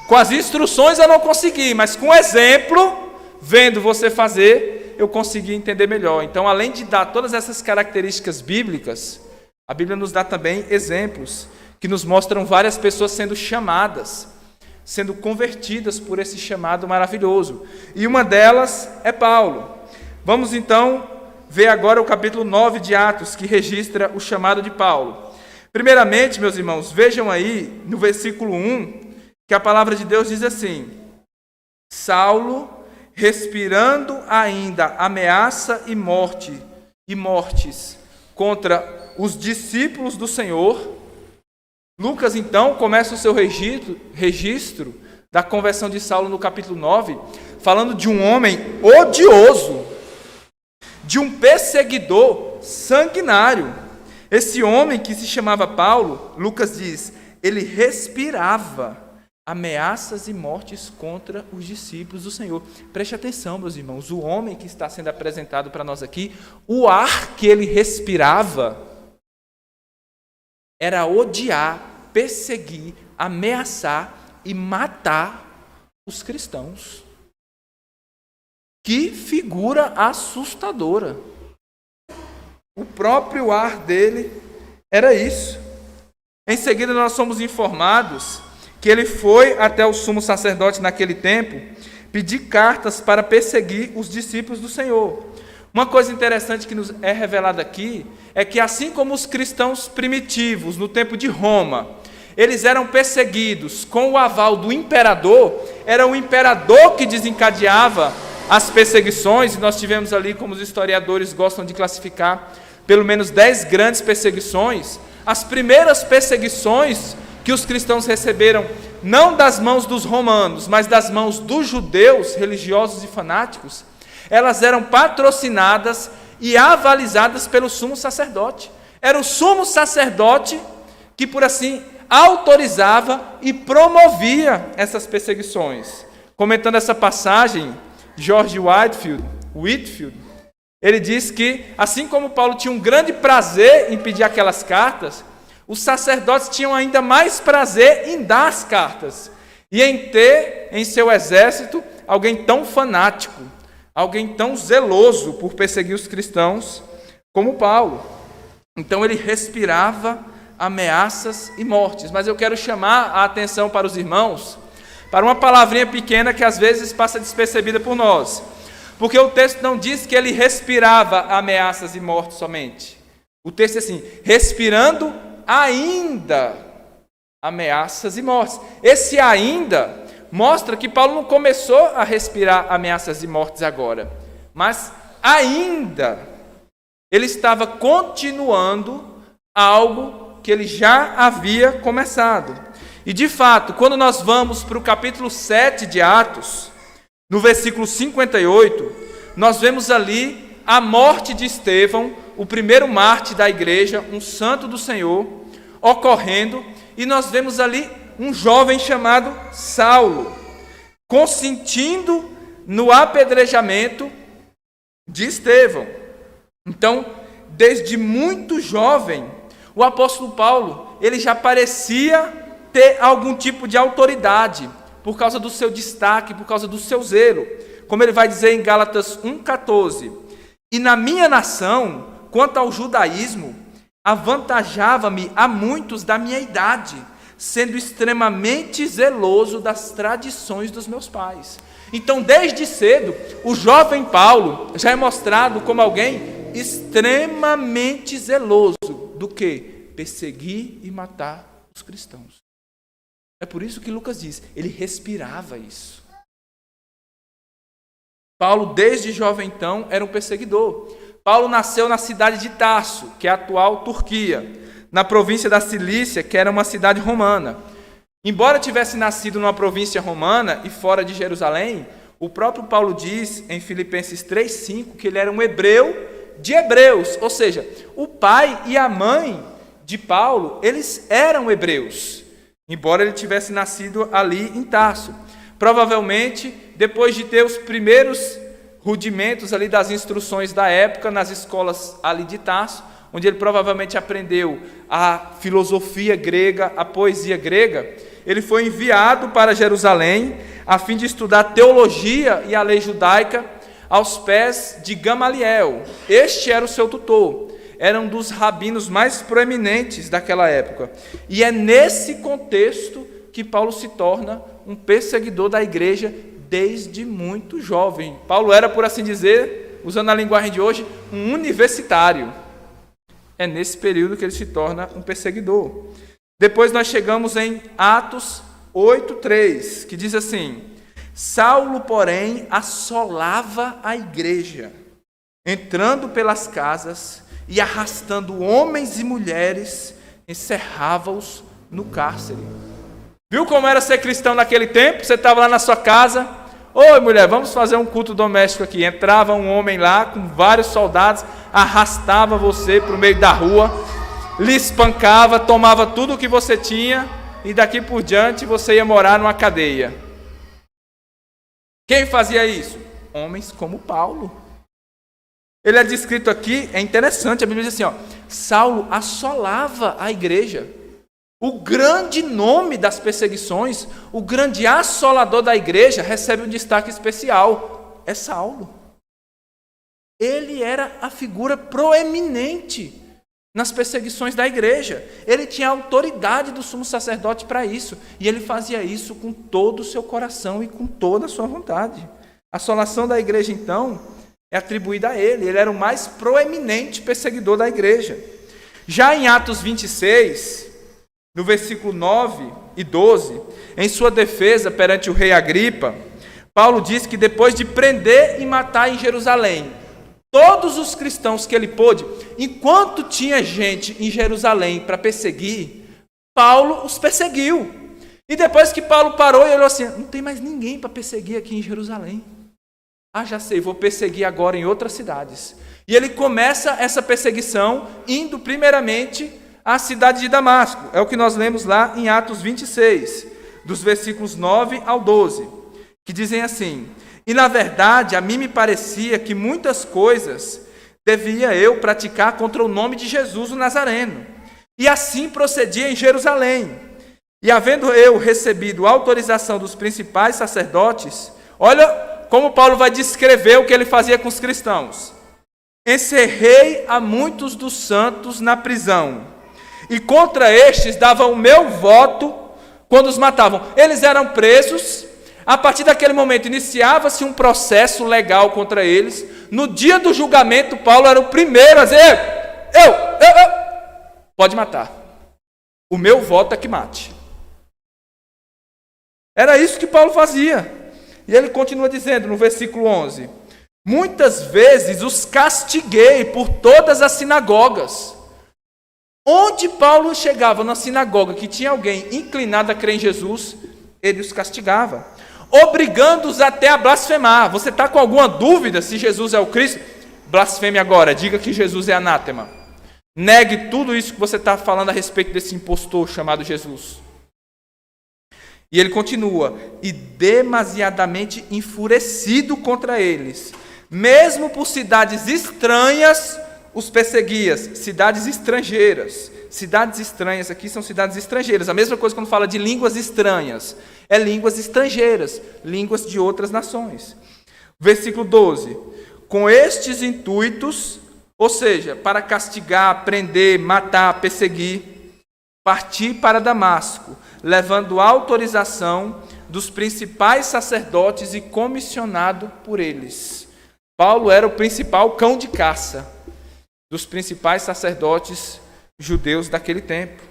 Com as instruções eu não consegui, mas com exemplo, vendo você fazer, eu consegui entender melhor. Então, além de dar todas essas características bíblicas, a Bíblia nos dá também exemplos que nos mostram várias pessoas sendo chamadas, sendo convertidas por esse chamado maravilhoso. E uma delas é Paulo. Vamos então ver agora o capítulo 9 de Atos, que registra o chamado de Paulo. Primeiramente, meus irmãos, vejam aí no versículo 1, que a palavra de Deus diz assim: Saulo, respirando ainda ameaça e mortes contra os discípulos do Senhor. Lucas, então, começa o seu registro da conversão de Saulo no capítulo 9, falando de um homem odioso, de um perseguidor sanguinário. Esse homem que se chamava Paulo, Lucas diz, ele respirava ameaças e mortes contra os discípulos do Senhor. Preste atenção, meus irmãos, o homem que está sendo apresentado para nós aqui, o ar que ele respirava era odiar, perseguir, ameaçar e matar os cristãos. Que figura assustadora! O próprio ar dele era isso. Em seguida, nós somos informados que ele foi até o sumo sacerdote naquele tempo pedir cartas para perseguir os discípulos do Senhor. Uma coisa interessante que nos é revelada aqui é que, assim como os cristãos primitivos no tempo de Roma, eles eram perseguidos com o aval do imperador, era o imperador que desencadeava as perseguições, e nós tivemos ali, como os historiadores gostam de classificar, pelo menos 10 grandes perseguições. As primeiras perseguições que os cristãos receberam, não das mãos dos romanos, mas das mãos dos judeus, religiosos e fanáticos, elas eram patrocinadas e avalizadas pelo sumo sacerdote. Era o sumo sacerdote que, por assim, autorizava e promovia essas perseguições. Comentando essa passagem, George Whitefield, ele diz que, assim como Paulo tinha um grande prazer em pedir aquelas cartas, os sacerdotes tinham ainda mais prazer em dar as cartas e em ter em seu exército alguém tão fanático, alguém tão zeloso por perseguir os cristãos como Paulo. Então ele respirava ameaças e mortes. Mas eu quero chamar a atenção para os irmãos para uma palavrinha pequena que às vezes passa despercebida por nós. Porque o texto não diz que ele respirava ameaças e mortes somente. O texto é assim, respirando ainda ameaças e mortes. Esse ainda mostra que Paulo não começou a respirar ameaças e mortes agora, mas ainda ele estava continuando algo que ele já havia começado. E de fato, quando nós vamos para o capítulo 7 de Atos, no versículo 58, nós vemos ali a morte de Estevão, o primeiro mártir da igreja, um santo do Senhor, ocorrendo, e nós vemos ali um jovem chamado Saulo, consentindo no apedrejamento de Estevão. Então, desde muito jovem, o apóstolo Paulo, ele já parecia ter algum tipo de autoridade, por causa do seu destaque, por causa do seu zelo. Como ele vai dizer em Gálatas 1,14, e na minha nação, quanto ao judaísmo, avantajava-me a muitos da minha idade, sendo extremamente zeloso das tradições dos meus pais. Então, desde cedo, o jovem Paulo já é mostrado como alguém extremamente zeloso do que? Perseguir e matar os cristãos. É por isso que Lucas diz, ele respirava isso. Paulo, desde jovem então, era um perseguidor. Paulo nasceu na cidade de Tarso, que é a atual Turquia, na província da Cilícia, que era uma cidade romana. Embora tivesse nascido numa província romana e fora de Jerusalém, o próprio Paulo diz em Filipenses 3,5 que ele era um hebreu de hebreus, ou seja, o pai e a mãe de Paulo, eles eram hebreus, embora ele tivesse nascido ali em Tarso. Provavelmente, depois de ter os primeiros rudimentos ali das instruções da época, nas escolas ali de Tarso, onde ele provavelmente aprendeu a filosofia grega, a poesia grega, ele foi enviado para Jerusalém a fim de estudar teologia e a lei judaica aos pés de Gamaliel. Este era o seu tutor, era um dos rabinos mais proeminentes daquela época. E é nesse contexto que Paulo se torna um perseguidor da igreja desde muito jovem. Paulo era, por assim dizer, usando a linguagem de hoje, um universitário. É nesse período que ele se torna um perseguidor. Depois nós chegamos em Atos 8:3, que diz assim: Saulo, porém, assolava a igreja, entrando pelas casas e arrastando homens e mulheres, encerrava-os no cárcere. Viu como era ser cristão naquele tempo? Você estava lá na sua casa, oi mulher, vamos fazer um culto doméstico aqui. Entrava um homem lá com vários soldados, arrastava você para o meio da rua, lhe espancava, tomava tudo o que você tinha e daqui por diante você ia morar numa cadeia. Quem fazia isso? Homens como Paulo. Ele é descrito aqui, é interessante, a Bíblia diz assim, Saulo assolava a igreja. O grande nome das perseguições, o grande assolador da igreja, recebe um destaque especial. É Saulo. Ele era a figura proeminente nas perseguições da igreja. Ele tinha a autoridade do sumo sacerdote para isso. E ele fazia isso com todo o seu coração e com toda a sua vontade. A assolação da igreja, então, é atribuída a ele. Ele era o mais proeminente perseguidor da igreja. Já em Atos 26, no versículo 9 e 12, em sua defesa perante o rei Agripa, Paulo diz que depois de prender e matar em Jerusalém todos os cristãos que ele pôde, enquanto tinha gente em Jerusalém para perseguir, Paulo os perseguiu. E depois que Paulo parou e olhou assim, não tem mais ninguém para perseguir aqui em Jerusalém. Ah, já sei, vou perseguir agora em outras cidades. E ele começa essa perseguição indo primeiramente à cidade de Damasco. É o que nós lemos lá em Atos 26, dos versículos 9 ao 12, que dizem assim: E na verdade, a mim me parecia que muitas coisas devia eu praticar contra o nome de Jesus o Nazareno. E assim procedia em Jerusalém. E havendo eu recebido autorização dos principais sacerdotes, olha como Paulo vai descrever o que ele fazia com os cristãos. Encerrei a muitos dos santos na prisão, e contra estes dava o meu voto quando os matavam. Eles eram presos. A partir daquele momento, iniciava-se um processo legal contra eles. No dia do julgamento, Paulo era o primeiro a dizer, pode matar. O meu voto é que mate. Era isso que Paulo fazia. E ele continua dizendo no versículo 11, muitas vezes os castiguei por todas as sinagogas. Onde Paulo chegava na sinagoga que tinha alguém inclinado a crer em Jesus, ele os castigava, obrigando-os até a blasfemar. Você está com alguma dúvida se Jesus é o Cristo? Blasfeme agora, diga que Jesus é anátema. Negue tudo isso que você está falando a respeito desse impostor chamado Jesus. E ele continua, e demasiadamente enfurecido contra eles, mesmo por cidades estranhas, os perseguia. Cidades estrangeiras. Cidades estranhas aqui são cidades estrangeiras. A mesma coisa quando fala de línguas estranhas. É línguas estrangeiras, línguas de outras nações. Versículo 12. Com estes intuitos, ou seja, para castigar, prender, matar, perseguir, parti para Damasco, levando autorização dos principais sacerdotes e comissionado por eles. Paulo era o principal cão de caça dos principais sacerdotes judeus daquele tempo.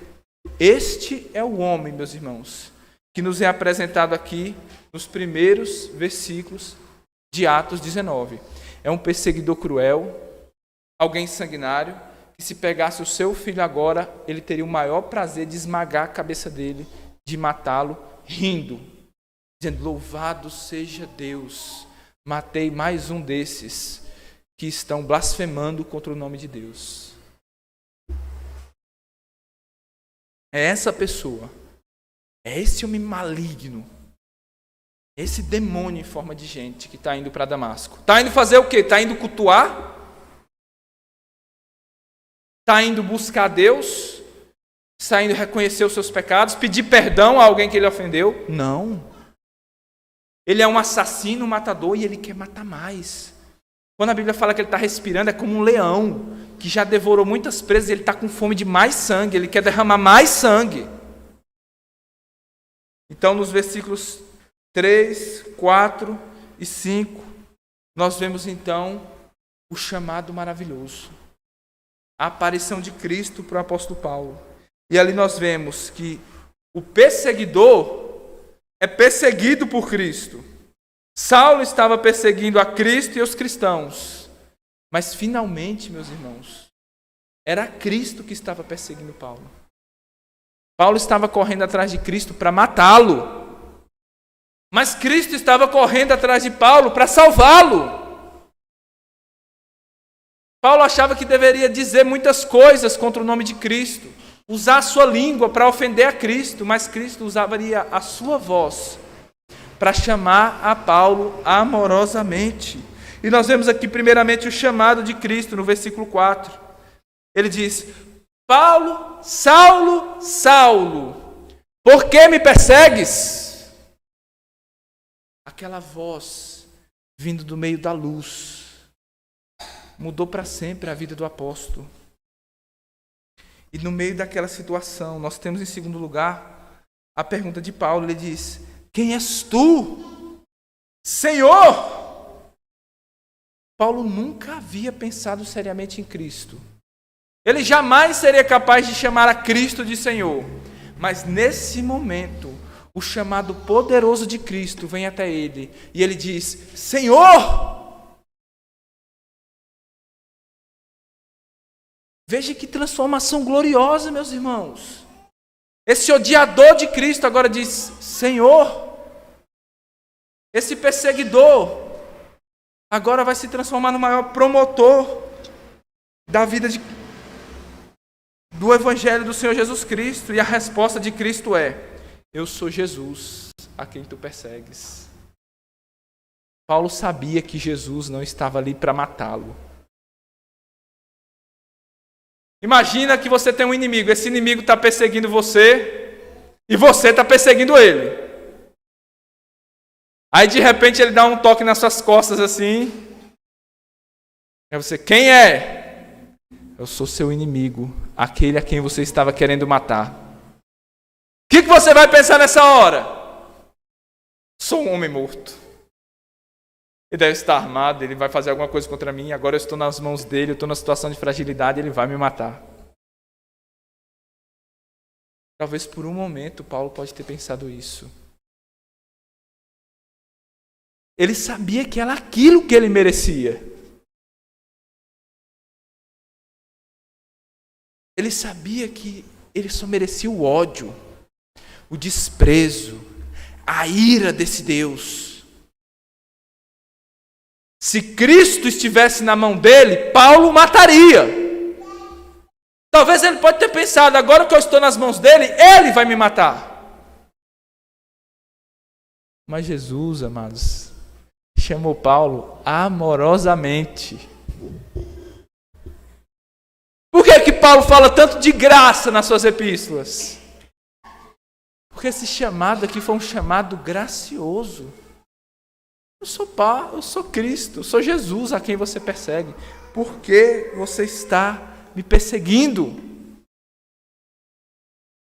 Este é o homem, meus irmãos, que nos é apresentado aqui nos primeiros versículos de Atos 19. É um perseguidor cruel, alguém sanguinário, que se pegasse o seu filho agora, ele teria o maior prazer de esmagar a cabeça dele, de matá-lo, rindo, dizendo, louvado seja Deus, matei mais um desses que estão blasfemando contra o nome de Deus. É essa pessoa, é esse homem maligno, esse demônio em forma de gente que está indo para Damasco. Está indo fazer o quê? Está indo cultuar? Está indo buscar Deus? Está indo reconhecer os seus pecados? Pedir perdão a alguém que ele ofendeu? Não. Ele é um assassino, um matador e ele quer matar mais. Quando a Bíblia fala que ele está respirando, é como um leão que já devorou muitas presas, ele está com fome de mais sangue, ele quer derramar mais sangue. Então, nos versículos 3, 4 e 5, nós vemos então o chamado maravilhoso, a aparição de Cristo para o apóstolo Paulo. E ali nós vemos que o perseguidor é perseguido por Cristo. Saulo estava perseguindo a Cristo e os cristãos, mas finalmente, meus irmãos, era Cristo que estava perseguindo Paulo. Paulo estava correndo atrás de Cristo para matá-lo, mas Cristo estava correndo atrás de Paulo para salvá-lo. Paulo achava que deveria dizer muitas coisas contra o nome de Cristo, usar a sua língua para ofender a Cristo, mas Cristo usaria a sua voz para chamar a Paulo amorosamente. E nós vemos aqui primeiramente o chamado de Cristo no versículo 4. Ele diz, Paulo, Saulo, Saulo, por que me persegues? Aquela voz vindo do meio da luz mudou para sempre a vida do apóstolo. E no meio daquela situação, nós temos em segundo lugar a pergunta de Paulo. Ele diz, quem és tu, Senhor? Paulo nunca havia pensado seriamente em Cristo. Ele jamais seria capaz de chamar a Cristo de Senhor. Mas nesse momento, o chamado poderoso de Cristo vem até ele. E ele diz, Senhor! Veja que transformação gloriosa, meus irmãos. Esse odiador de Cristo agora diz, Senhor. Esse perseguidor agora vai se transformar no maior promotor da vida do Evangelho do Senhor Jesus Cristo. E a resposta de Cristo é, eu sou Jesus, a quem tu persegues. Paulo sabia que Jesus não estava ali para matá-lo. Imagina que você tem um inimigo, esse inimigo está perseguindo você e você está perseguindo ele. Aí de repente ele dá um toque nas suas costas assim. Aí você, quem é? Eu sou seu inimigo, aquele a quem você estava querendo matar. O que você vai pensar nessa hora? Sou um homem morto. Ele deve estar armado, ele vai fazer alguma coisa contra mim, agora eu estou nas mãos dele, eu estou numa situação de fragilidade, ele vai me matar. Talvez por um momento Paulo pode ter pensado isso. Ele sabia que era aquilo que ele merecia. ele sabia que ele só merecia o ódio, o desprezo, a ira desse Deus. Se Cristo estivesse na mão dele, Paulo o mataria. Talvez ele pode ter pensado, agora que eu estou nas mãos dele, ele vai me matar. Mas Jesus, amados, chamou Paulo amorosamente. Por que Paulo fala tanto de graça nas suas epístolas? Porque esse chamado aqui foi um chamado gracioso. Eu sou Cristo, eu sou Jesus a quem você persegue. Por que você está me perseguindo?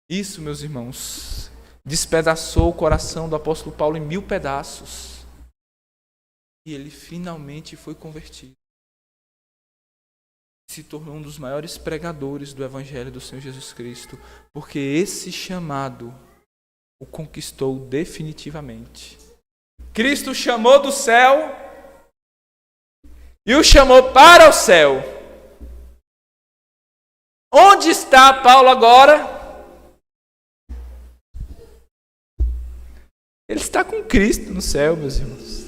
Isso, meus irmãos, despedaçou o coração do apóstolo Paulo em 1000 pedaços. E ele finalmente foi convertido. Se tornou um dos maiores pregadores do Evangelho do Senhor Jesus Cristo, porque esse chamado o conquistou definitivamente. Cristo o chamou do céu e o chamou para o céu. Onde está Paulo agora? Ele está com Cristo no céu, meus irmãos.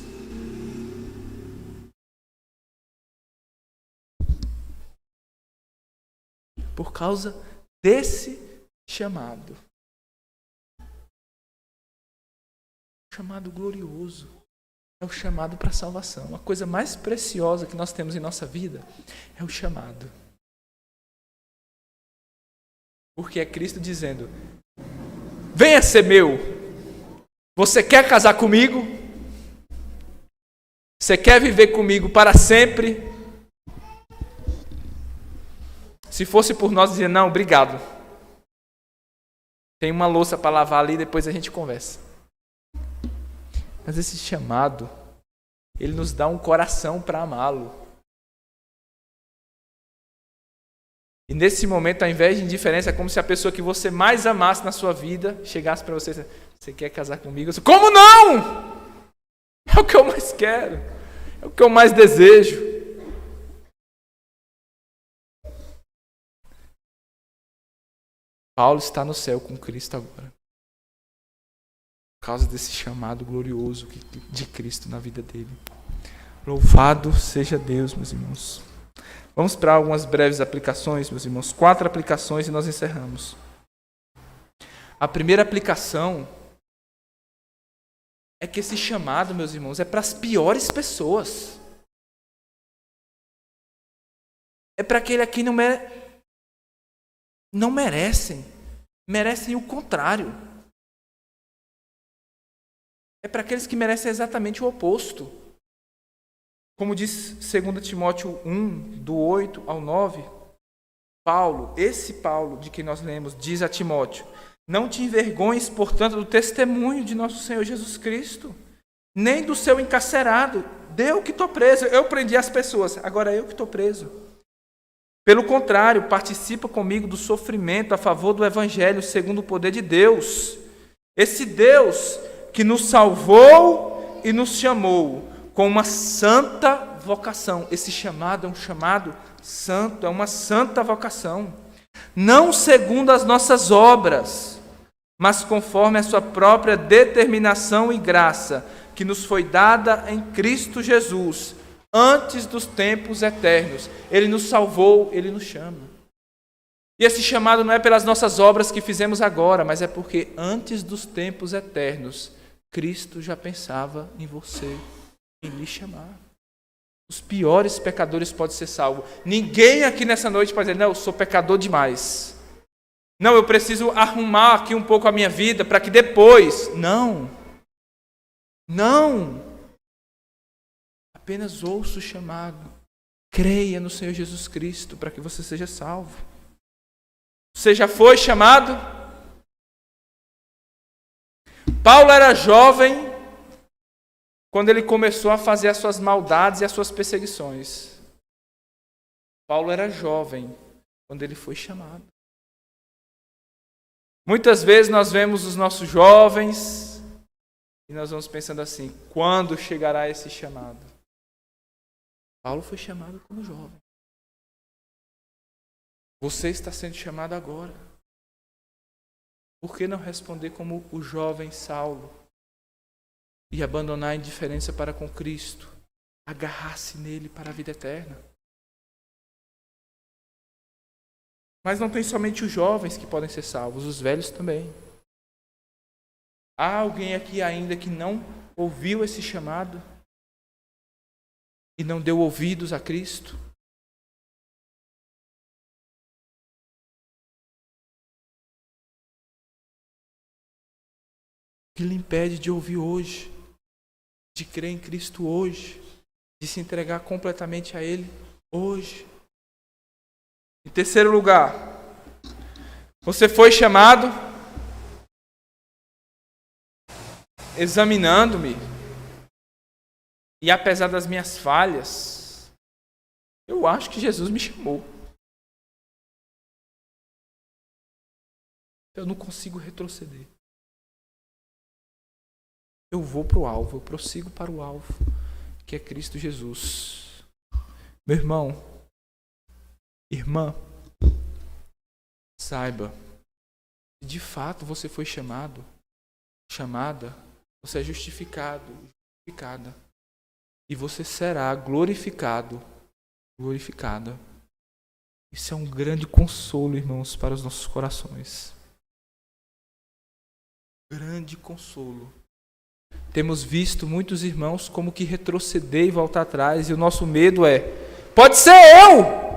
Por causa desse chamado. Chamado glorioso. É o chamado para a salvação. A coisa mais preciosa que nós temos em nossa vida é o chamado. Porque é Cristo dizendo: venha ser meu. Você quer casar comigo? Você quer viver comigo para sempre? Se fosse por nós, dizer não, obrigado. Tem uma louça para lavar ali, depois a gente conversa. Mas esse chamado, ele nos dá um coração para amá-lo. E nesse momento, ao invés de indiferença, é como se a pessoa que você mais amasse na sua vida chegasse para você e disse: você quer casar comigo? Eu disse, como não? É o que eu mais quero. É o que eu mais desejo. Paulo está no céu com Cristo agora. Por causa desse chamado glorioso de Cristo na vida dele. Louvado seja Deus, meus irmãos. Vamos para algumas breves aplicações, meus irmãos. 4 aplicações e nós encerramos. A primeira aplicação é que esse chamado, meus irmãos, é para as piores pessoas. É para aquele aqui não merecem. Merecem o contrário. É para aqueles que merecem exatamente o oposto. Como diz 2 Timóteo 1, do 8 ao 9, esse Paulo de que nós lemos, diz a Timóteo: não te envergonhes, portanto, do testemunho de nosso Senhor Jesus Cristo, nem do seu encarcerado. Eu que estou preso, eu prendi as pessoas, agora eu que estou preso. Pelo contrário, participa comigo do sofrimento a favor do Evangelho, segundo o poder de Deus. Esse Deus que nos salvou e nos chamou com uma santa vocação. Esse chamado é um chamado santo, é uma santa vocação. Não segundo as nossas obras, mas conforme a sua própria determinação e graça, que nos foi dada em Cristo Jesus, antes dos tempos eternos. Ele nos salvou, Ele nos chama. E esse chamado não é pelas nossas obras que fizemos agora, mas é porque antes dos tempos eternos, Cristo já pensava em você, em lhe chamar. Os piores pecadores podem ser salvos. Ninguém aqui nessa noite pode dizer: não, eu sou pecador demais. Não, eu preciso arrumar aqui um pouco a minha vida para que depois... Não. Apenas ouça o chamado. Creia no Senhor Jesus Cristo para que você seja salvo. Você já foi chamado? Paulo era jovem quando ele começou a fazer as suas maldades e as suas perseguições. Paulo era jovem quando ele foi chamado. Muitas vezes nós vemos os nossos jovens e nós vamos pensando assim: quando chegará esse chamado? Paulo foi chamado como jovem. Você está sendo chamado agora. Por que não responder como o jovem Saulo e abandonar a indiferença para com Cristo? Agarrar-se nele para a vida eterna. Mas não tem somente os jovens que podem ser salvos, os velhos também. Há alguém aqui ainda que não ouviu esse chamado e não deu ouvidos a Cristo? O que lhe impede de ouvir hoje, de crer em Cristo hoje, de se entregar completamente a Ele hoje? Em terceiro lugar, você foi chamado examinando-me, e apesar das minhas falhas, eu acho que Jesus me chamou. Eu não consigo retroceder. Eu vou para o alvo, eu prossigo para o alvo, que é Cristo Jesus. Meu irmão, irmã, saiba, se de fato você foi chamado, chamada, você é justificado, justificada. E você será glorificado, glorificada. Isso é um grande consolo, irmãos, para os nossos corações. Grande consolo. Temos visto muitos irmãos como que retroceder e voltar atrás, e o nosso medo é: pode ser eu!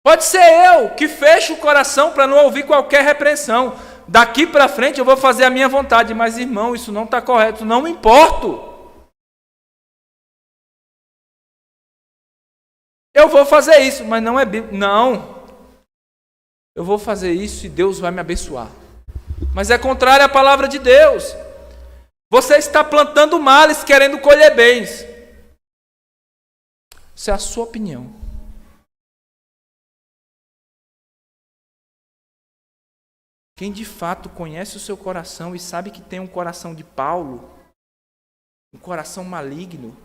Pode ser eu que fecho o coração para não ouvir qualquer repreensão. Daqui para frente eu vou fazer a minha vontade. Mas, irmão, isso não está correto. Não me importo. Eu vou fazer isso, mas não é bíblico. Não. Eu vou fazer isso e Deus vai me abençoar. Mas é contrário à palavra de Deus. Você está plantando males querendo colher bens. Isso é a sua opinião. Quem de fato conhece o seu coração e sabe que tem um coração de Paulo, um coração maligno,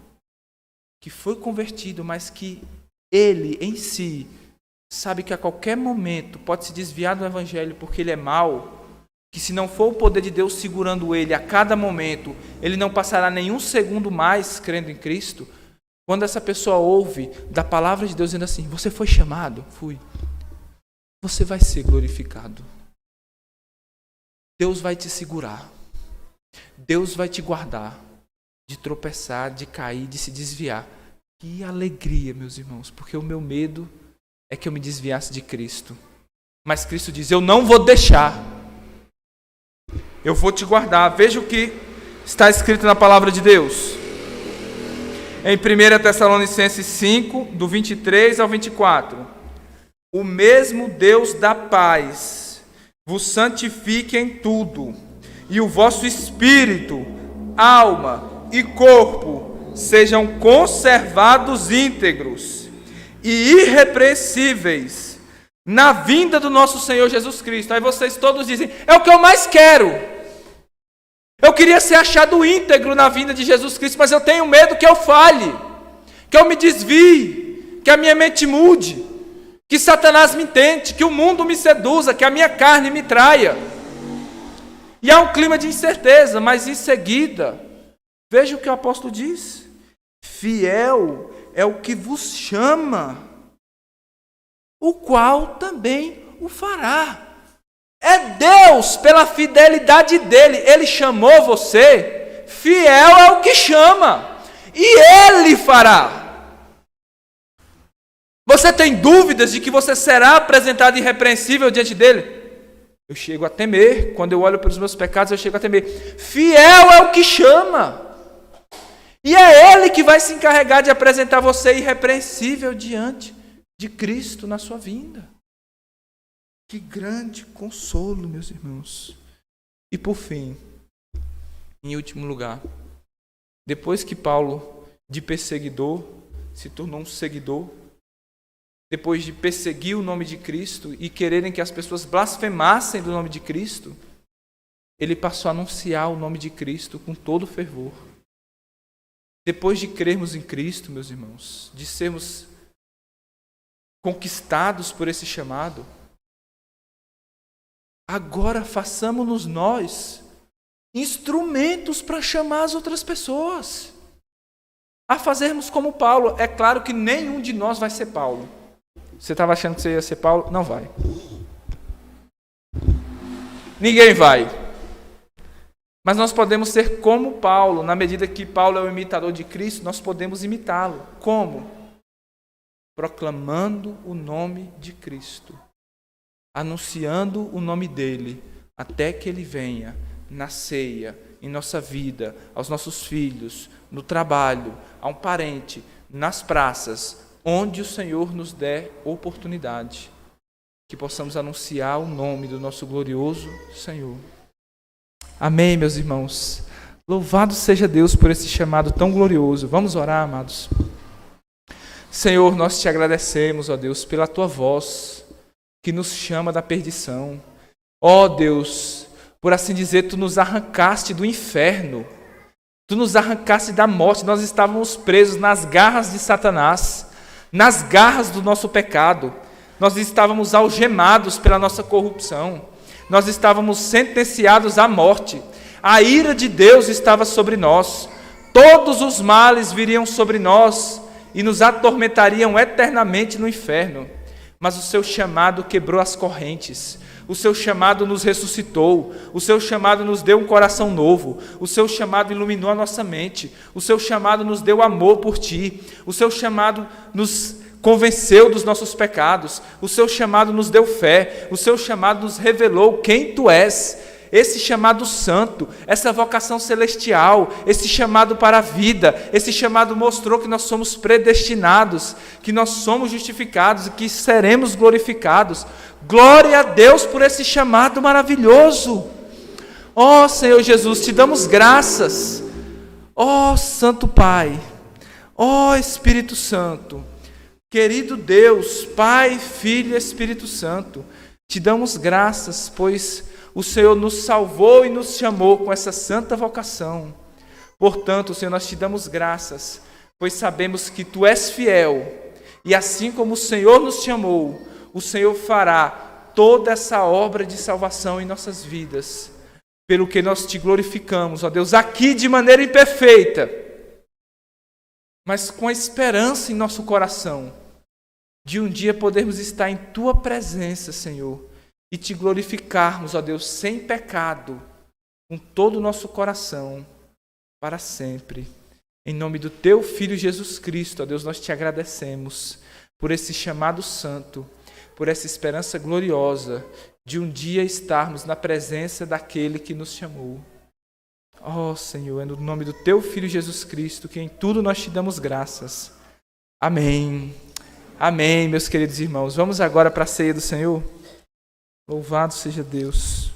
que foi convertido, mas que ele em si sabe que a qualquer momento pode se desviar do evangelho porque ele é mau, que se não for o poder de Deus segurando ele a cada momento, ele não passará nenhum segundo mais crendo em Cristo. Quando essa pessoa ouve da palavra de Deus dizendo assim: você foi chamado? Fui. Você vai ser glorificado. Deus vai te segurar. Deus vai te guardar de tropeçar, de cair, de se desviar. Que alegria, meus irmãos, porque o meu medo é que eu me desviasse de Cristo. Mas Cristo diz: eu não vou deixar. Eu vou te guardar. Veja o que está escrito na palavra de Deus. Em 1 Tessalonicenses 5, do 23 ao 24. O mesmo Deus da paz vos santifique em tudo, e o vosso espírito, alma e corpo sejam conservados íntegros e irrepreensíveis na vinda do nosso Senhor Jesus Cristo. Aí vocês todos dizem: é o que eu mais quero. Eu queria ser achado íntegro na vinda de Jesus Cristo, mas eu tenho medo que eu falhe, que eu me desvie, que a minha mente mude, que Satanás me tente, que o mundo me seduza, que a minha carne me traia. E há um clima de incerteza, mas em seguida, veja o que o apóstolo diz: fiel é o que vos chama, o qual também o fará. É Deus, pela fidelidade dele, ele chamou você, fiel é o que chama, e ele fará. Você tem dúvidas de que você será apresentado irrepreensível diante dele? Eu chego a temer, quando eu olho para os meus pecados, eu chego a temer. Fiel é o que chama. E é ele que vai se encarregar de apresentar você irrepreensível diante de Cristo na sua vinda. Que grande consolo, meus irmãos. E por fim, em último lugar, depois que Paulo, de perseguidor, se tornou um seguidor, depois de perseguir o nome de Cristo e quererem que as pessoas blasfemassem do nome de Cristo, ele passou a anunciar o nome de Cristo com todo fervor. Depois de crermos em Cristo, meus irmãos, de sermos conquistados por esse chamado. Agora façamos-nos nós instrumentos para chamar as outras pessoas a fazermos como Paulo. É claro que nenhum de nós vai ser Paulo. Você estava achando que você ia ser Paulo? Não vai. Ninguém vai. Mas nós podemos ser como Paulo. Na medida que Paulo é o imitador de Cristo, nós podemos imitá-lo. Como? Proclamando o nome de Cristo, anunciando o nome dele, até que ele venha na ceia, em nossa vida, aos nossos filhos, no trabalho, a um parente, nas praças, onde o Senhor nos der oportunidade, que possamos anunciar o nome do nosso glorioso Senhor. Amém, meus irmãos. Louvado seja Deus por esse chamado tão glorioso. Vamos orar, amados. Senhor, nós te agradecemos, ó Deus, pela tua voz que nos chama da perdição. Ó Deus, por assim dizer, tu nos arrancaste do inferno. Tu nos arrancaste da morte. Nós estávamos presos nas garras de Satanás, nas garras do nosso pecado. Nós estávamos algemados pela nossa corrupção. Nós estávamos sentenciados à morte. A ira de Deus estava sobre nós. Todos os males viriam sobre nós e nos atormentariam eternamente no inferno. Mas o seu chamado quebrou as correntes. O seu chamado nos ressuscitou. O seu chamado nos deu um coração novo. O seu chamado iluminou a nossa mente. O seu chamado nos deu amor por ti. O seu chamado nos convenceu dos nossos pecados. O seu chamado nos deu fé. O seu chamado nos revelou quem tu és. Esse chamado santo, essa vocação celestial, esse chamado para a vida, esse chamado mostrou que nós somos predestinados, que nós somos justificados e que seremos glorificados. Glória a Deus por esse chamado maravilhoso. Ó Senhor Jesus, te damos graças. Ó Santo Pai, ó Espírito Santo, querido Deus, Pai, Filho e Espírito Santo, te damos graças, pois o Senhor nos salvou e nos chamou com essa santa vocação. Portanto, Senhor, nós te damos graças, pois sabemos que tu és fiel, e assim como o Senhor nos chamou, o Senhor fará toda essa obra de salvação em nossas vidas, pelo que nós te glorificamos, ó Deus, aqui de maneira imperfeita, mas com a esperança em nosso coração, de um dia podermos estar em tua presença, Senhor, e te glorificarmos, ó Deus, sem pecado, com todo o nosso coração, para sempre. Em nome do teu Filho Jesus Cristo, ó Deus, nós te agradecemos por esse chamado santo, por essa esperança gloriosa de um dia estarmos na presença daquele que nos chamou. Ó Senhor, é no nome do teu Filho Jesus Cristo que em tudo nós te damos graças. Amém. Amém, meus queridos irmãos. Vamos agora para a ceia do Senhor? Louvado seja Deus.